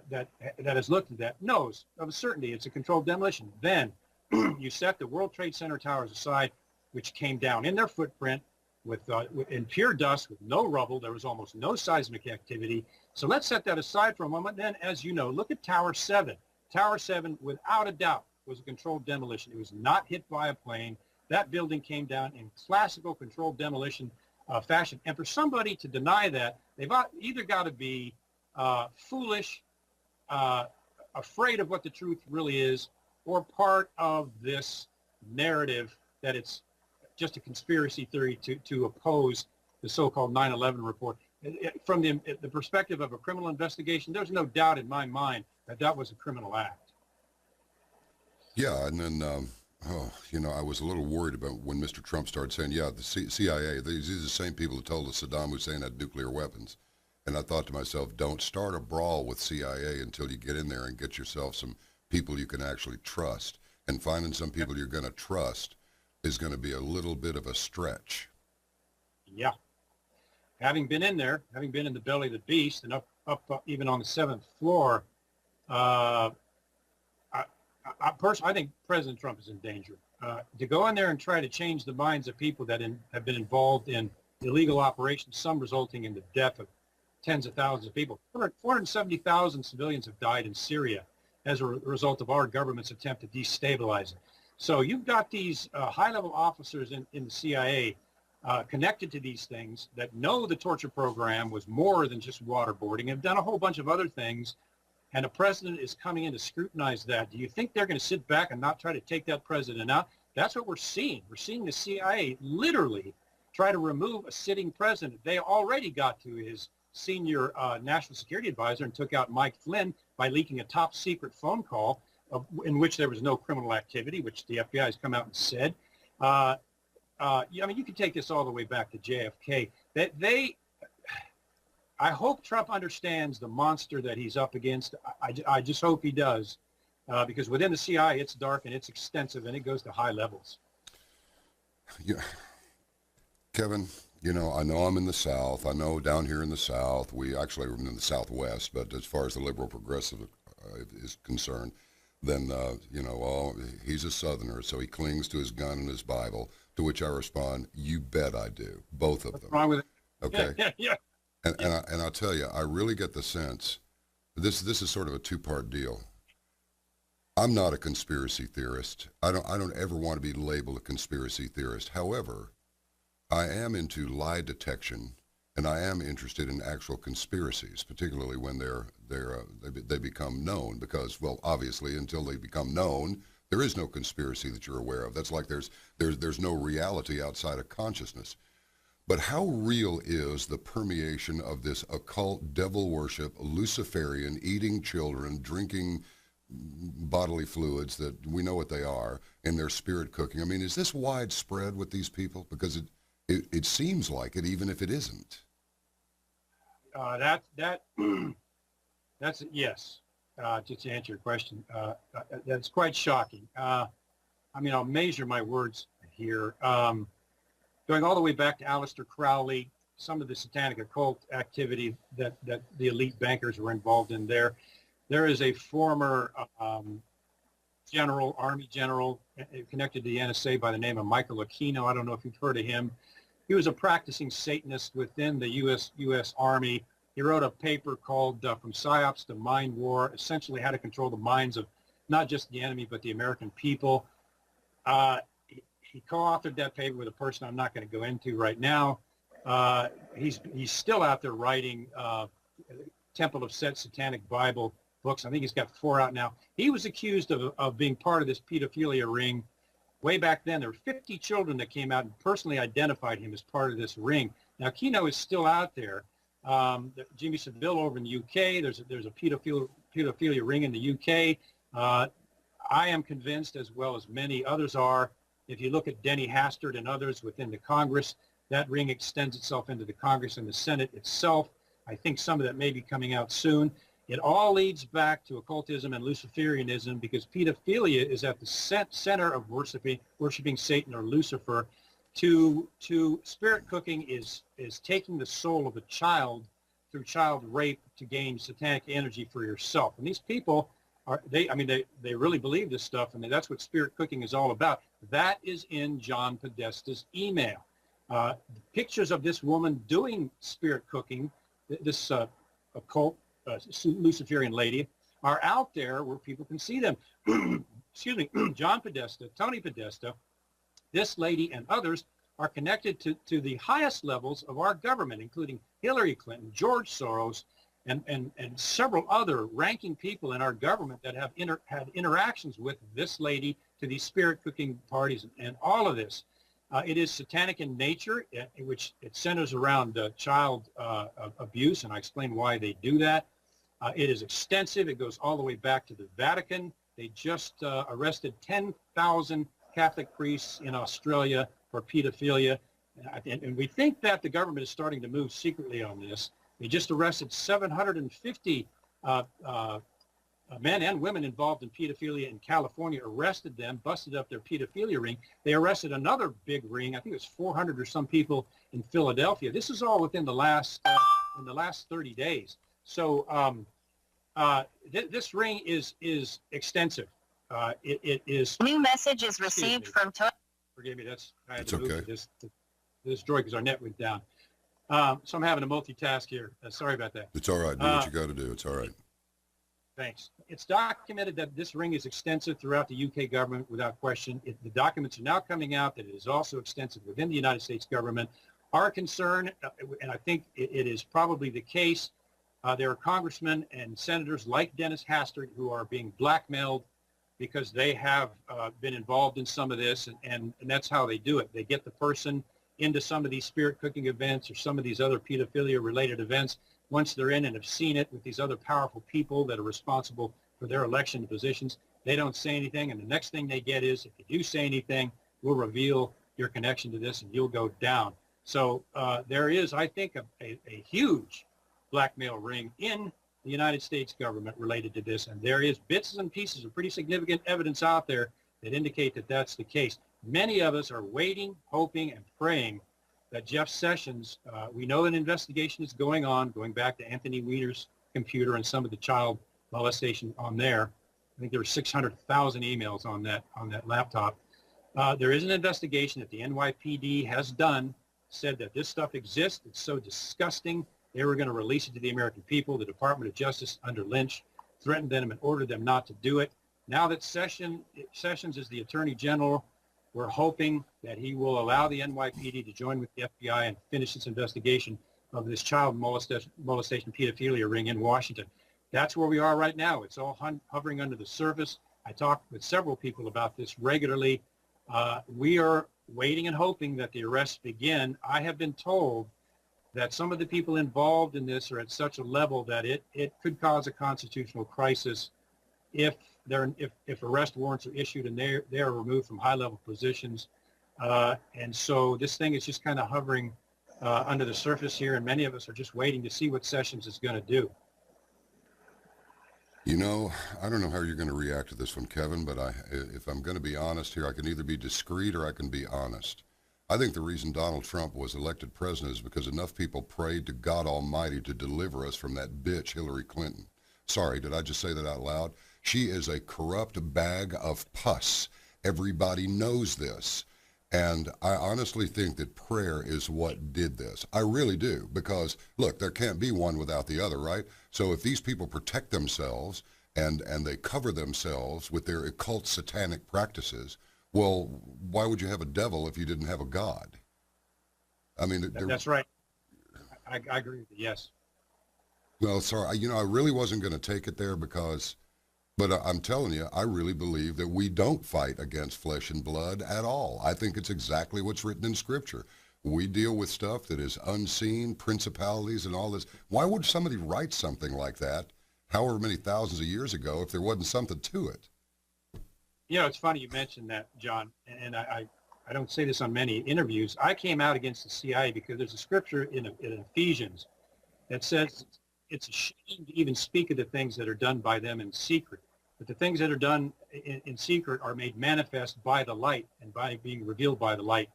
Speaker 2: that has looked at that knows of a certainty it's a controlled demolition. Then you set the World Trade Center towers aside, which came down in their footprint, in pure dust with no rubble. There was almost no seismic activity. So let's set that aside for a moment. Then, as you know, look at Tower 7. Tower 7, without a doubt, was a controlled demolition. It was not hit by a plane. That building came down in classical controlled demolition fashion. And for somebody to deny that, they've either got to be foolish,
Speaker 3: afraid of what the truth really is, or part of this narrative that it's just a conspiracy theory to oppose the so-called 9/11 report. From the perspective of a criminal investigation, there's no doubt in my mind that that was a criminal act.
Speaker 1: Yeah, and then, I was a little worried about when Mr. Trump started saying, yeah, the CIA, these are the same people who told us Saddam Hussein had nuclear weapons. And I thought to myself, don't start a brawl with CIA until you get in there and get yourself some people you can actually trust. And finding some people you're going to trust is going to be a little bit of a stretch.
Speaker 3: Yeah. Having been in there, having been in the belly of the beast and up even on the 7th floor, I think President Trump is in danger. To go in there and try to change the minds of people that have been involved in illegal operations, some resulting in the death of tens of thousands of people. 470,000 civilians have died in Syria as a result of our government's attempt to destabilize it. So you've got these high-level officers in the CIA connected to these things that know the torture program was more than just waterboarding, have done a whole bunch of other things, and the president is coming in to scrutinize that. Do you think they're going to sit back and not try to take that president out? That's what we're seeing. We're seeing the CIA literally try to remove a sitting president. They already got to his senior national security advisor and took out Mike Flynn by leaking a top secret phone call in which there was no criminal activity, which the FBI has come out and said. I mean, you can take this all the way back to JFK. I hope Trump understands the monster that he's up against. I just hope he does, because within the CIA, it's dark and it's extensive and it goes to high levels.
Speaker 1: Yeah, Kevin, I know I'm in the South. I know down here in the South, we actually are in the Southwest, but as far as the liberal progressive is concerned, then, he's a Southerner, so he clings to his gun and his Bible, to which I respond, you bet I do, both of them.
Speaker 3: What's wrong with it?
Speaker 1: Okay?
Speaker 3: Yeah.
Speaker 1: And I'll tell you, I really get the sense, this is sort of a two-part deal. I'm not a conspiracy theorist. I don't ever want to be labeled a conspiracy theorist. However, I am into lie detection, and I am interested in actual conspiracies, particularly when they become known. Because, well, obviously, until they become known, there is no conspiracy that you're aware of. That's like there's no reality outside of consciousness. But how real is the permeation of this occult devil worship, Luciferian, eating children, drinking bodily fluids that we know what they are, and their spirit cooking? I mean, is this widespread with these people? Because it seems like it, even if it isn't. That's
Speaker 3: yes. Just to answer your question, that's quite shocking. I'll measure my words here. Going all the way back to Aleister Crowley, some of the satanic occult activity that the elite bankers were involved in there. There is a former Army general connected to the NSA by the name of Michael Aquino. I don't know if you've heard of him. He was a practicing Satanist within the U.S. Army. He wrote a paper called From Psyops to Mind War, essentially how to control the minds of not just the enemy, but the American people. He co-authored that paper with a person I'm not going to go into right now. He's still out there writing Temple of Set Satanic Bible books. I think he's got 4 out now. He was accused of being part of this pedophilia ring. Way back then, there were 50 children that came out and personally identified him as part of this ring. Now, Keno is still out there. Jimmy Savile over in the UK, there's a pedophilia ring in the UK. I am convinced, as well as many others are, if you look at Denny Hastert and others within the Congress, that ring extends itself into the Congress and the Senate itself. I think some of that may be coming out soon. It all leads back to occultism and Luciferianism, because pedophilia is at the center of worshiping Satan or Lucifer. To spirit cooking is taking the soul of a child through child rape to gain satanic energy for yourself. And these people they really believe this stuff, and that's what spirit cooking is all about. That is in John Podesta's email. Pictures of this woman doing spirit cooking, this occult Luciferian lady, are out there where people can see them. Excuse me, John Podesta, Tony Podesta, this lady and others are connected to the highest levels of our government, including Hillary Clinton, George Soros, and several other ranking people in our government that have had interactions with this lady to these spirit cooking parties and all of this. It is satanic in nature, in which it centers around child abuse, and I explain why they do that. It is extensive. It goes all the way back to the Vatican. They just arrested 10,000 Catholic priests in Australia for pedophilia. And we think that the government is starting to move secretly on this. They just arrested 750 men and women involved in pedophilia in California, arrested them, busted up their pedophilia ring. They arrested another big ring. I think it was 400 or some people in Philadelphia. This is all within the last 30 days. So this ring is extensive. It is.
Speaker 4: New message is received from.
Speaker 3: Forgive me. I had
Speaker 1: it's
Speaker 3: to move
Speaker 1: okay.
Speaker 3: this droid because our net went down. So I'm having a multitask here. Sorry about that.
Speaker 1: It's all right. Do what you got to do. It's all right.
Speaker 3: Thanks. It's documented that this ring is extensive throughout the UK government without question. The documents are now coming out that it is also extensive within the United States government. Our concern, and I think it is probably the case, there are congressmen and senators like Dennis Hastert who are being blackmailed because they have been involved in some of this, and that's how they do it. They get the person into some of these spirit cooking events or some of these other pedophilia related events. Once they're in and have seen it with these other powerful people that are responsible for their election positions, they don't say anything. And the next thing they get is, if you do say anything, we'll reveal your connection to this and you'll go down. So there is, I think, a huge blackmail ring in the United States government related to this. And there is bits and pieces of pretty significant evidence out there that indicate that that's the case. Many of us are waiting, hoping, and praying that Jeff Sessions, we know an investigation is going on, going back to Anthony Weiner's computer and some of the child molestation on there. I think there were 600,000 emails on that laptop. There is an investigation that the NYPD has done, said that this stuff exists. It's so disgusting. They were going to release it to the American people. The Department of Justice under Lynch threatened them and ordered them not to do it. Now that Sessions is the Attorney General, we're hoping that he will allow the NYPD to join with the FBI and finish this investigation of this child molestation pedophilia ring in Washington. That's where we are right now. It's all hovering under the surface. I talk with several people about this regularly. We are waiting and hoping that the arrests begin. I have been told that some of the people involved in this are at such a level that it could cause a constitutional crisis if arrest warrants are issued and they are removed from high-level positions. And so this thing is just kind of hovering under the surface here, and many of us are just waiting to see what Sessions is going to do.
Speaker 1: You know, I don't know how you're going to react to this one, Kevin, but if I'm going to be honest here, I can either be discreet or I can be honest. I think the reason Donald Trump was elected president is because enough people prayed to God Almighty to deliver us from that bitch Hillary Clinton. Sorry, did I just say that out loud? She is a corrupt bag of pus. Everybody knows this. And I honestly think that prayer is what did this. I really do, because, look, there can't be one without the other, right? So if these people protect themselves and they cover themselves with their occult satanic practices, well, why would you have a devil if you didn't have a God? I mean,
Speaker 3: that's right. I agree with you, yes.
Speaker 1: Well, sorry, I really wasn't going to take it there but I'm telling you, I really believe that we don't fight against flesh and blood at all. I think it's exactly what's written in Scripture. We deal with stuff that is unseen, principalities and all this. Why would somebody write something like that however many thousands of years ago if there wasn't something to it?
Speaker 3: It's funny you mentioned that, John, and I don't say this on many interviews. I came out against the CIA because there's a scripture in Ephesians that says it's a shame to even speak of the things that are done by them in secret. But the things that are done in secret are made manifest by the light and by being revealed by the light.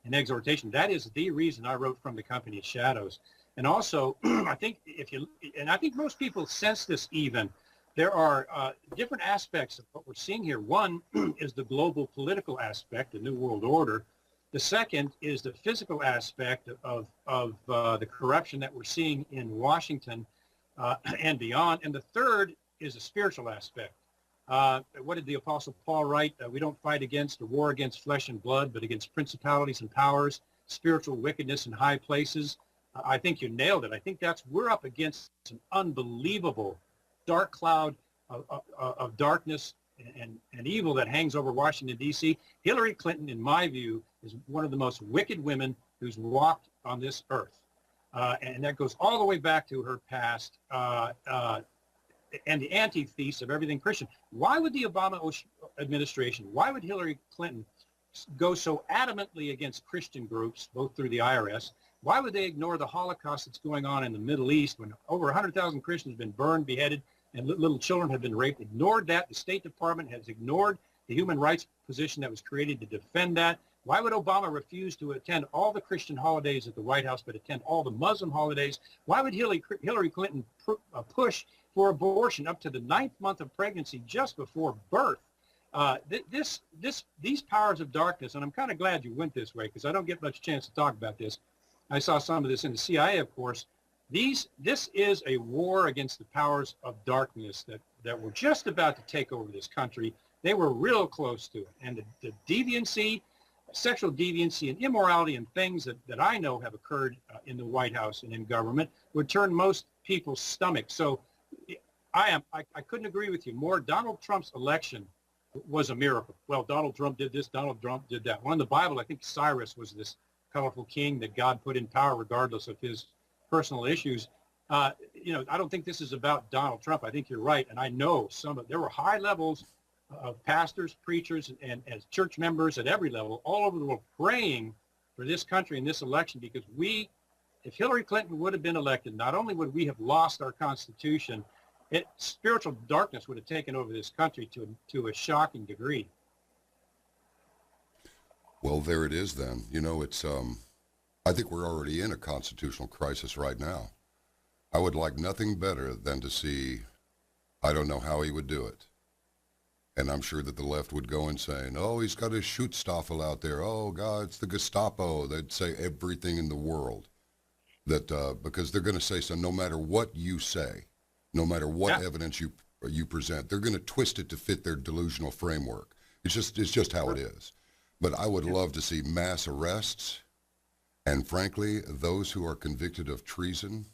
Speaker 3: An exhortation. That is the reason I wrote From the Company of Shadows. And also, I think I think most people sense this even. There are different aspects of what we're seeing here. One is the global political aspect, the New World Order. The second is the physical aspect of the corruption that we're seeing in Washington and beyond. And the third is a spiritual aspect. What did the Apostle Paul write? We don't fight against or war against flesh and blood, but against principalities and powers, spiritual wickedness in high places. I think you nailed it. I think we're up against an unbelievable dark cloud of darkness and evil that hangs over Washington, D.C. Hillary Clinton, in my view, is one of the most wicked women who's walked on this earth. And that goes all the way back to her past and the antithesis of everything Christian. Why would the Obama administration, why would Hillary Clinton go so adamantly against Christian groups, both through the IRS? Why would they ignore the Holocaust that's going on in the Middle East when over 100,000 Christians have been burned, beheaded, and little children have been raped? Ignored that. The State Department has ignored the human rights position that was created to defend that. Why would Obama refuse to attend all the Christian holidays at the White House but attend all the Muslim holidays? Why would Hillary Clinton push for abortion up to the 9th month of pregnancy just before birth? These powers of darkness, and I'm kind of glad you went this way because I don't get much chance to talk about this. I saw some of this in the CIA, of course. This is a war against the powers of darkness that were just about to take over this country. They were real close to it. And the deviancy, sexual deviancy and immorality and things that I know have occurred in the White House and in government would turn most people's stomachs. So I couldn't agree with you more. Donald Trump's election was a miracle. Well, Donald Trump did this, Donald Trump did that. Well, in the Bible, I think Cyrus was this colorful king that God put in power regardless of his personal issues. I don't think this is about Donald Trump. I think you're right. And I know there were high levels of pastors, preachers, and as church members at every level all over the world praying for this country in this election, because if Hillary Clinton would have been elected, not only would we have lost our Constitution, spiritual darkness would have taken over this country to a shocking degree.
Speaker 1: Well, there it is then. It's, I think we're already in a constitutional crisis right now. I would like nothing better than to see, I don't know how he would do it. And I'm sure that the left would go and say, oh, he's got his Schutzstaffel out there. Oh, God, it's the Gestapo. They'd say everything in the world. Because they're going to say so no matter what you say, no matter what evidence you present, they're going to twist it to fit their delusional framework. It's just how it is. But I would love to see mass arrests, and frankly, those who are convicted of treason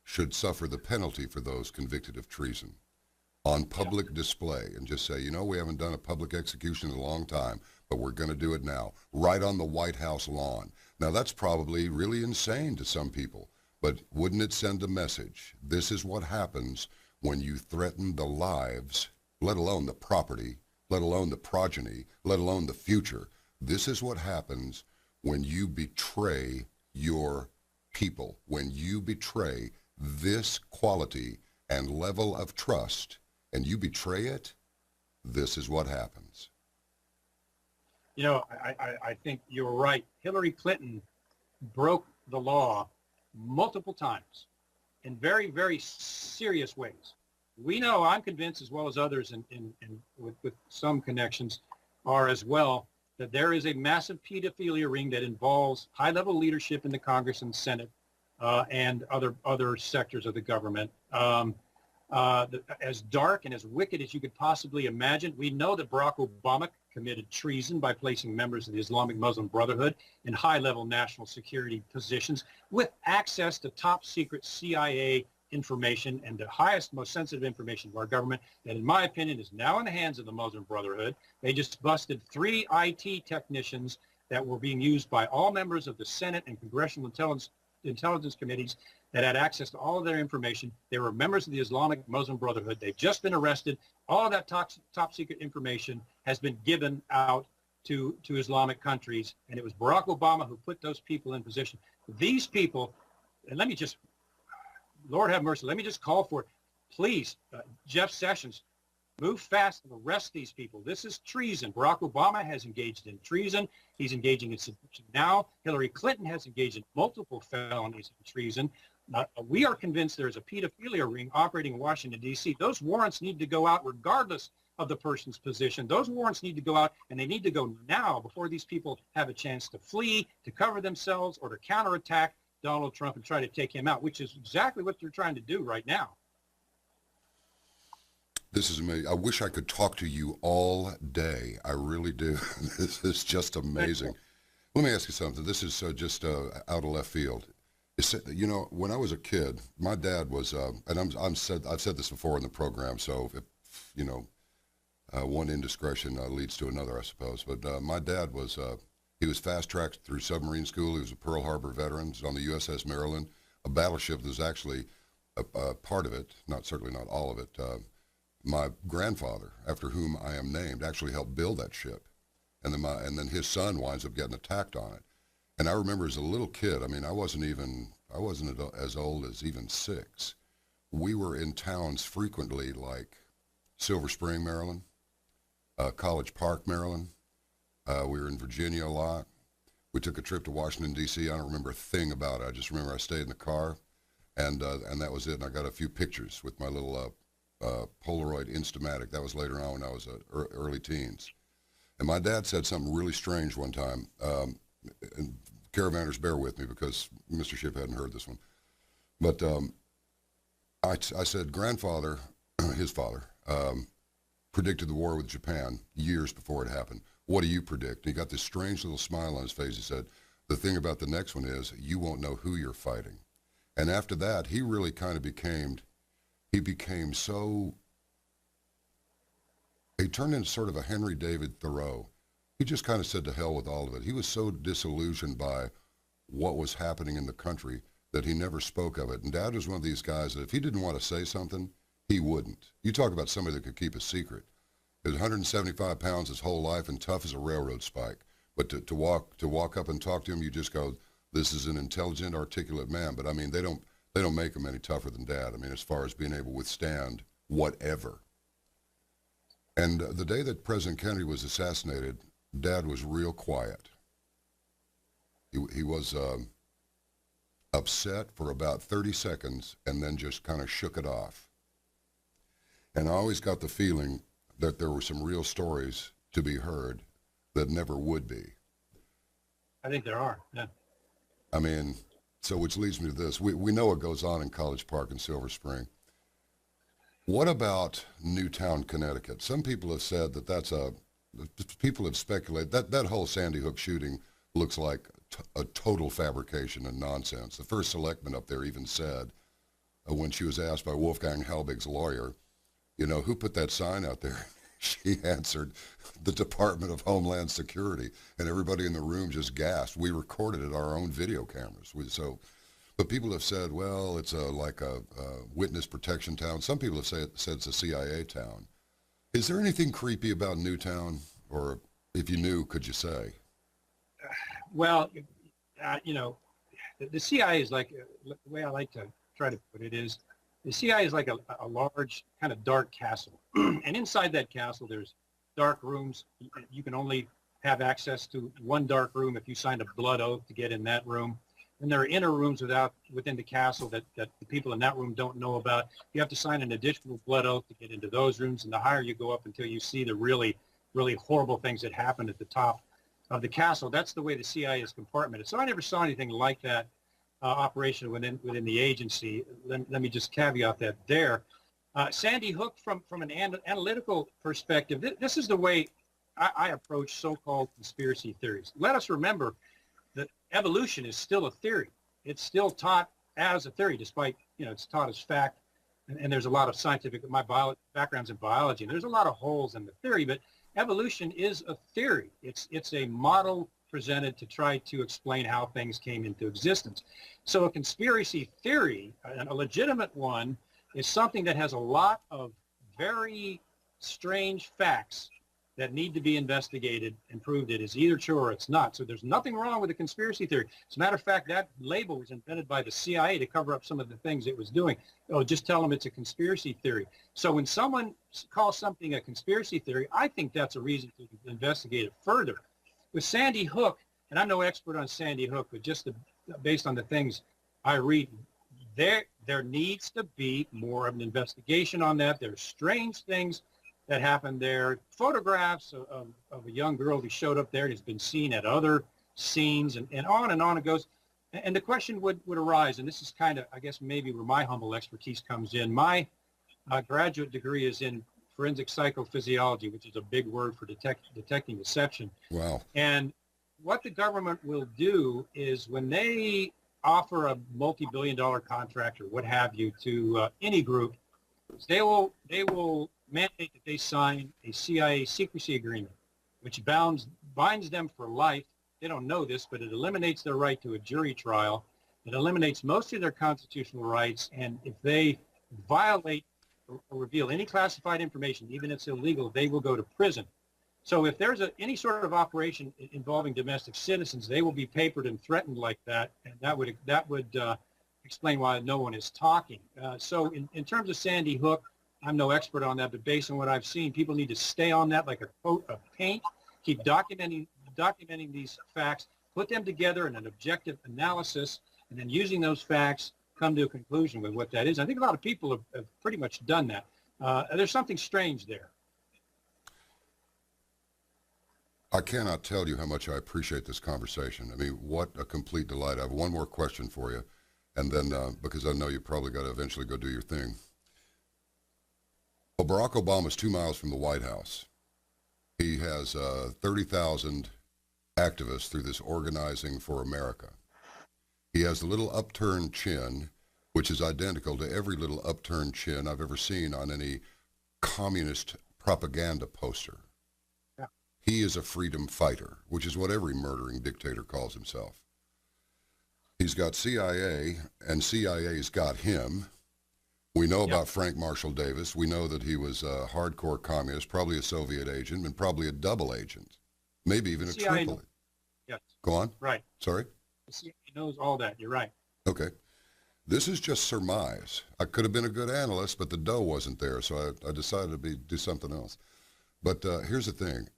Speaker 1: should suffer the penalty for those convicted of treason on public display, and just say, we haven't done a public execution in a long time, but we're going to do it now, right on the White House lawn. Now, that's probably really insane to some people, but wouldn't it send a message? This is what happens when you threaten the lives, let alone the property, let alone the progeny, let alone the future. This is what happens when you betray your people, when you betray this quality and level of trust, and you betray it, this is what happens.
Speaker 3: I think you're right. Hillary Clinton broke the law multiple times in very, very serious ways. We know, I'm convinced, as well as others with some connections are as well, that there is a massive pedophilia ring that involves high-level leadership in the Congress and Senate and other sectors of the government. As dark and as wicked as you could possibly imagine. We know that Barack Obama committed treason by placing members of the Islamic Muslim Brotherhood in high-level national security positions with access to top-secret CIA information and the highest, most sensitive information of our government that, in my opinion, is now in the hands of the Muslim Brotherhood. They just busted 3 IT technicians that were being used by all members of the Senate and Congressional Intelligence Committees that had access to all of their information. They were members of the Islamic Muslim Brotherhood. They've just been arrested. All of that top secret information has been given out to Islamic countries, and it was Barack Obama who put those people in position. These people, and let me just, Lord have mercy, let me just call for it. Please, Jeff Sessions, move fast and arrest these people. This is treason. Barack Obama has engaged in treason. He's engaging in sedition now. Hillary Clinton has engaged in multiple felonies in treason. We are convinced there is a pedophilia ring operating in Washington, D.C. Those warrants need to go out regardless of the person's position. Those warrants need to go out, and they need to go now before these people have a chance to flee, to cover themselves, or to counterattack Donald Trump and try to take him out, which is exactly what they're trying to do right now.
Speaker 1: This is amazing. I wish I could talk to you all day. I really do. This is just amazing. Let me ask you something. This is just out of left field. You know, when I was a kid, my dad was, and I've said this before in the program, so if, you know, one indiscretion leads to another, I suppose. But my dad was, he was fast-tracked through submarine school. He was a Pearl Harbor veteran. He was on the USS Maryland, a battleship that was actually a part of it, certainly not all of it. My grandfather, after whom I am named, actually helped build that ship, and then his son winds up getting attacked on it. And I remember as a little kid, I mean, I wasn't as old as even 6. We were in towns frequently like Silver Spring, Maryland, College Park, Maryland. We were in Virginia a lot. We took a trip to Washington, D.C. I don't remember a thing about it. I just remember I stayed in the car, and that was it. And I got a few pictures with my little Polaroid Instamatic. That was later on when I was early teens. And my dad said something really strange one time. And caravanners, bear with me because Mr. Shipp hadn't heard this one. But I said, grandfather, his father, predicted the war with Japan years before it happened. What do you predict? And he got this strange little smile on his face. He said, the thing about the next one is you won't know who you're fighting. And after that, he really kind of became so, he turned into sort of a Henry David Thoreau. He just kind of said to hell with all of it. He was so disillusioned by what was happening in the country that he never spoke of it. And Dad was one of these guys that if he didn't want to say something, he wouldn't. You talk about somebody that could keep a secret. He was 175 pounds his whole life and tough as a railroad spike. But to walk up and talk to him, you just go, this is an intelligent, articulate man. But I mean, they don't make him any tougher than Dad. I mean, as far as being able to withstand whatever. And the day that President Kennedy was assassinated, Dad was real quiet. He was upset for about 30 seconds and then just kind of shook it off. And I always got the feeling that there were some real stories to be heard that never would be.
Speaker 3: I think there are, yeah.
Speaker 1: I mean, so which leads me to this. We know what goes on in College Park and Silver Spring. What about Newtown, Connecticut? Some people have said that people have speculated that whole Sandy Hook shooting looks like a total fabrication and nonsense. The first selectman up there even said, when she was asked by Wolfgang Halbig's lawyer, you know, who put that sign out there? She answered, the Department of Homeland Security, and everybody in the room just gasped. We recorded it, our own video cameras. But people have said, well, it's like a witness protection town. Some people have said it's a CIA town. Is there anything creepy about Newtown, or if you knew, could you say?
Speaker 3: Well, you know, the CIA is like, the way I like to try to put it is, the CIA is like a large kind of dark castle. And inside that castle, there's dark rooms. You can only have access to one dark room if you signed a blood oath to get in that room. And there are inner rooms within the castle that the people in that room don't know about. You have to sign an additional blood oath to get into those rooms. And the higher you go up until you see the really, really horrible things that happen at the top of the castle. That's the way the CIA is compartmented. So I never saw anything like that operation within the agency. Let me just caveat that there. Sandy Hook, from an analytical perspective, this is the way I approach so-called conspiracy theories. Let us remember that evolution is still a theory. It's still taught as a theory, despite, you know, it's taught as fact. And there's a lot of scientific, my background's in biology, and there's a lot of holes in the theory, but evolution is a theory. It's a model presented to try to explain how things came into existence. So a conspiracy theory, a legitimate one, is something that has a lot of very strange facts that need to be investigated and proved it is either true or it's not. So there's nothing wrong with a conspiracy theory. As a matter of fact, that label was invented by the CIA to cover up some of the things it was doing. Oh, just tell them it's a conspiracy theory. So when someone calls something a conspiracy theory, I think that's a reason to investigate it further. With Sandy Hook, and I'm no expert on Sandy Hook, but just based on the things I read, there needs to be more of an investigation on that. There's strange things that happened there. Photographs of a young girl who showed up there and has been seen at other scenes, and on it goes. And the question would arise, and this is kind of, I guess, maybe where my humble expertise comes in. My graduate degree is in forensic psychophysiology, which is a big word for detecting deception.
Speaker 1: Wow.
Speaker 3: And what the government will do is when they offer a multi-billion-dollar contract or what have you to any group, they will mandate that they sign a CIA secrecy agreement, which binds them for life. They don't know this, but it eliminates their right to a jury trial. It eliminates most of their constitutional rights, and if they violate or reveal any classified information, even if it's illegal, they will go to prison. So if there's any sort of operation involving domestic citizens, they will be papered and threatened like that, and that would explain why no one is talking. So in terms of Sandy Hook, I'm no expert on that, but based on what I've seen, people need to stay on that like a coat of paint, keep documenting these facts, put them together in an objective analysis, and then using those facts, come to a conclusion with what that is. I think a lot of people have pretty much done that. There's something strange there.
Speaker 1: I cannot tell you how much I appreciate this conversation. I mean, what a complete delight. I have one more question for you, and then because I know you probably got to eventually go do your thing. Well, Barack Obama's 2 miles from the White House. He has 30,000 activists through this Organizing for America. He has a little upturned chin, which is identical to every little upturned chin I've ever seen on any communist propaganda poster.
Speaker 3: Yeah.
Speaker 1: He is a freedom fighter, which is what every murdering dictator calls himself. He's got CIA, and CIA's got him. We know about Frank Marshall Davis. We know that he was a hardcore communist, probably a Soviet agent, and probably a double agent, maybe even a triple.
Speaker 3: Yes.
Speaker 1: Go on.
Speaker 3: Right.
Speaker 1: Sorry?
Speaker 3: The CIA knows all that. You're right.
Speaker 1: Okay. This is just surmise. I could have been a good analyst, but the dough wasn't there, so I decided to do something else. But here's the thing.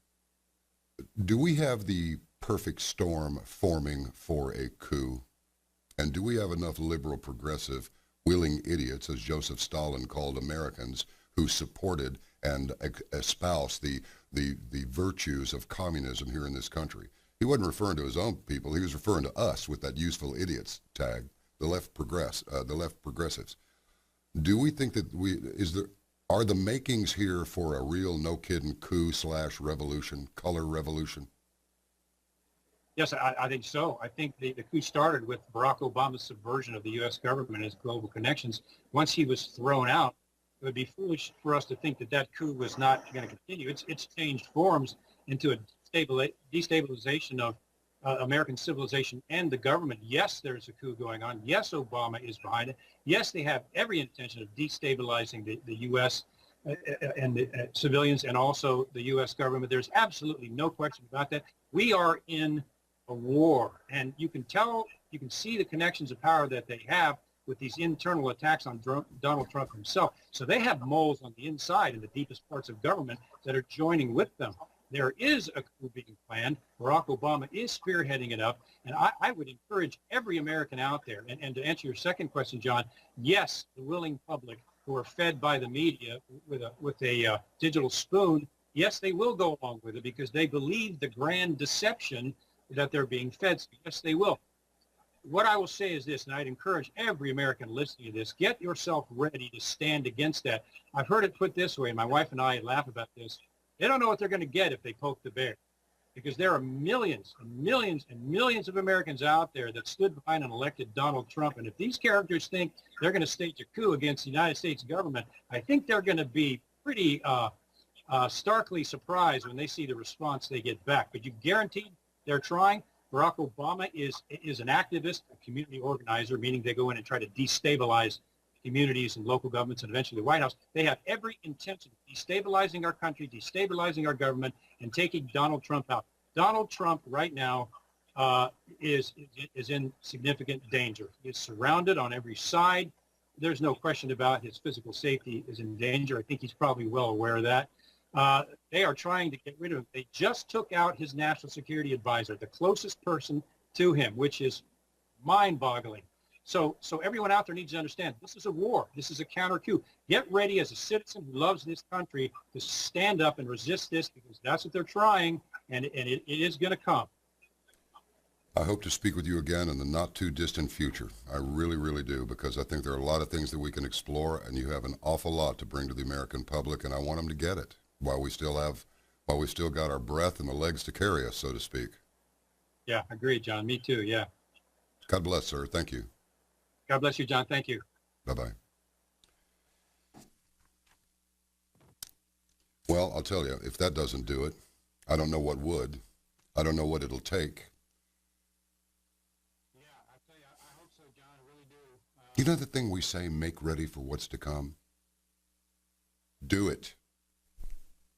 Speaker 1: Do we have the perfect storm forming for a coup? And do we have enough liberal progressive willing idiots, as Joseph Stalin called Americans, who supported and espoused the virtues of communism here in this country? He wasn't referring to his own people. He was referring to us with that useful idiots tag, the left progressives. Do we think that are the makings here for a real no-kidding coup/revolution, color revolution?
Speaker 3: Yes, I think so. I think the coup started with Barack Obama's subversion of the U.S. government and his global connections. Once he was thrown out, it would be foolish for us to think that that coup was not going to continue. It's changed forms into a destabilization of American civilization and the government. Yes, there's a coup going on. Yes, Obama is behind it. Yes, they have every intention of destabilizing the U.S. And the civilians and also the U.S. government. There's absolutely no question about that. We are in a war, and you can see the connections of power that they have with these internal attacks on Donald Trump himself. So they have moles on the inside in the deepest parts of government that are joining with them. There is a coup being planned. Barack Obama is spearheading it up, and I would encourage every American out there, and to answer your second question, John, yes, the willing public who are fed by the media with a digital spoon, yes, they will go along with it because they believe the grand deception that they're being fed. So yes, they will. What I will say is this, and I'd encourage every American listening to this, get yourself ready to stand against that. I've heard it put this way, and my wife and I laugh about this. They don't know what they're going to get if they poke the bear, because there are millions and millions and millions of Americans out there that stood behind an elected Donald Trump. And if these characters think they're going to stage a coup against the United States government, I think they're going to be pretty starkly surprised when they see the response they get back. But you guaranteed they're trying. Barack Obama is an activist, a community organizer, meaning they go in and try to destabilize communities and local governments and eventually the White House. They have every intention of destabilizing our country, destabilizing our government, and taking Donald Trump out. Donald Trump right now is in significant danger. He's surrounded on every side. There's no question about his physical safety is in danger. I think he's probably well aware of that. They are trying to get rid of him. They just took out his national security advisor, the closest person to him, which is mind-boggling. So everyone out there needs to understand this is a war. This is a counter coup. Get ready as a citizen who loves this country to stand up and resist this, because that's what they're trying, and it is going to come.
Speaker 1: I hope to speak with you again in the not too distant future. I really, really do, because I think there are a lot of things that we can explore, and you have an awful lot to bring to the American public, and I want them to get it while we still got our breath and the legs to carry us, so to speak.
Speaker 3: Yeah, agreed, John. Me too. Yeah.
Speaker 1: God bless, sir. Thank you.
Speaker 3: God bless you, John. Thank you.
Speaker 1: Bye-bye. Well, I'll tell you, if that doesn't do it, I don't know what would. I don't know what it'll take.
Speaker 3: Yeah, I tell you, I hope so, John. I really do.
Speaker 1: You know the thing we say, make ready for what's to come? Do it.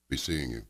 Speaker 1: Be seeing you.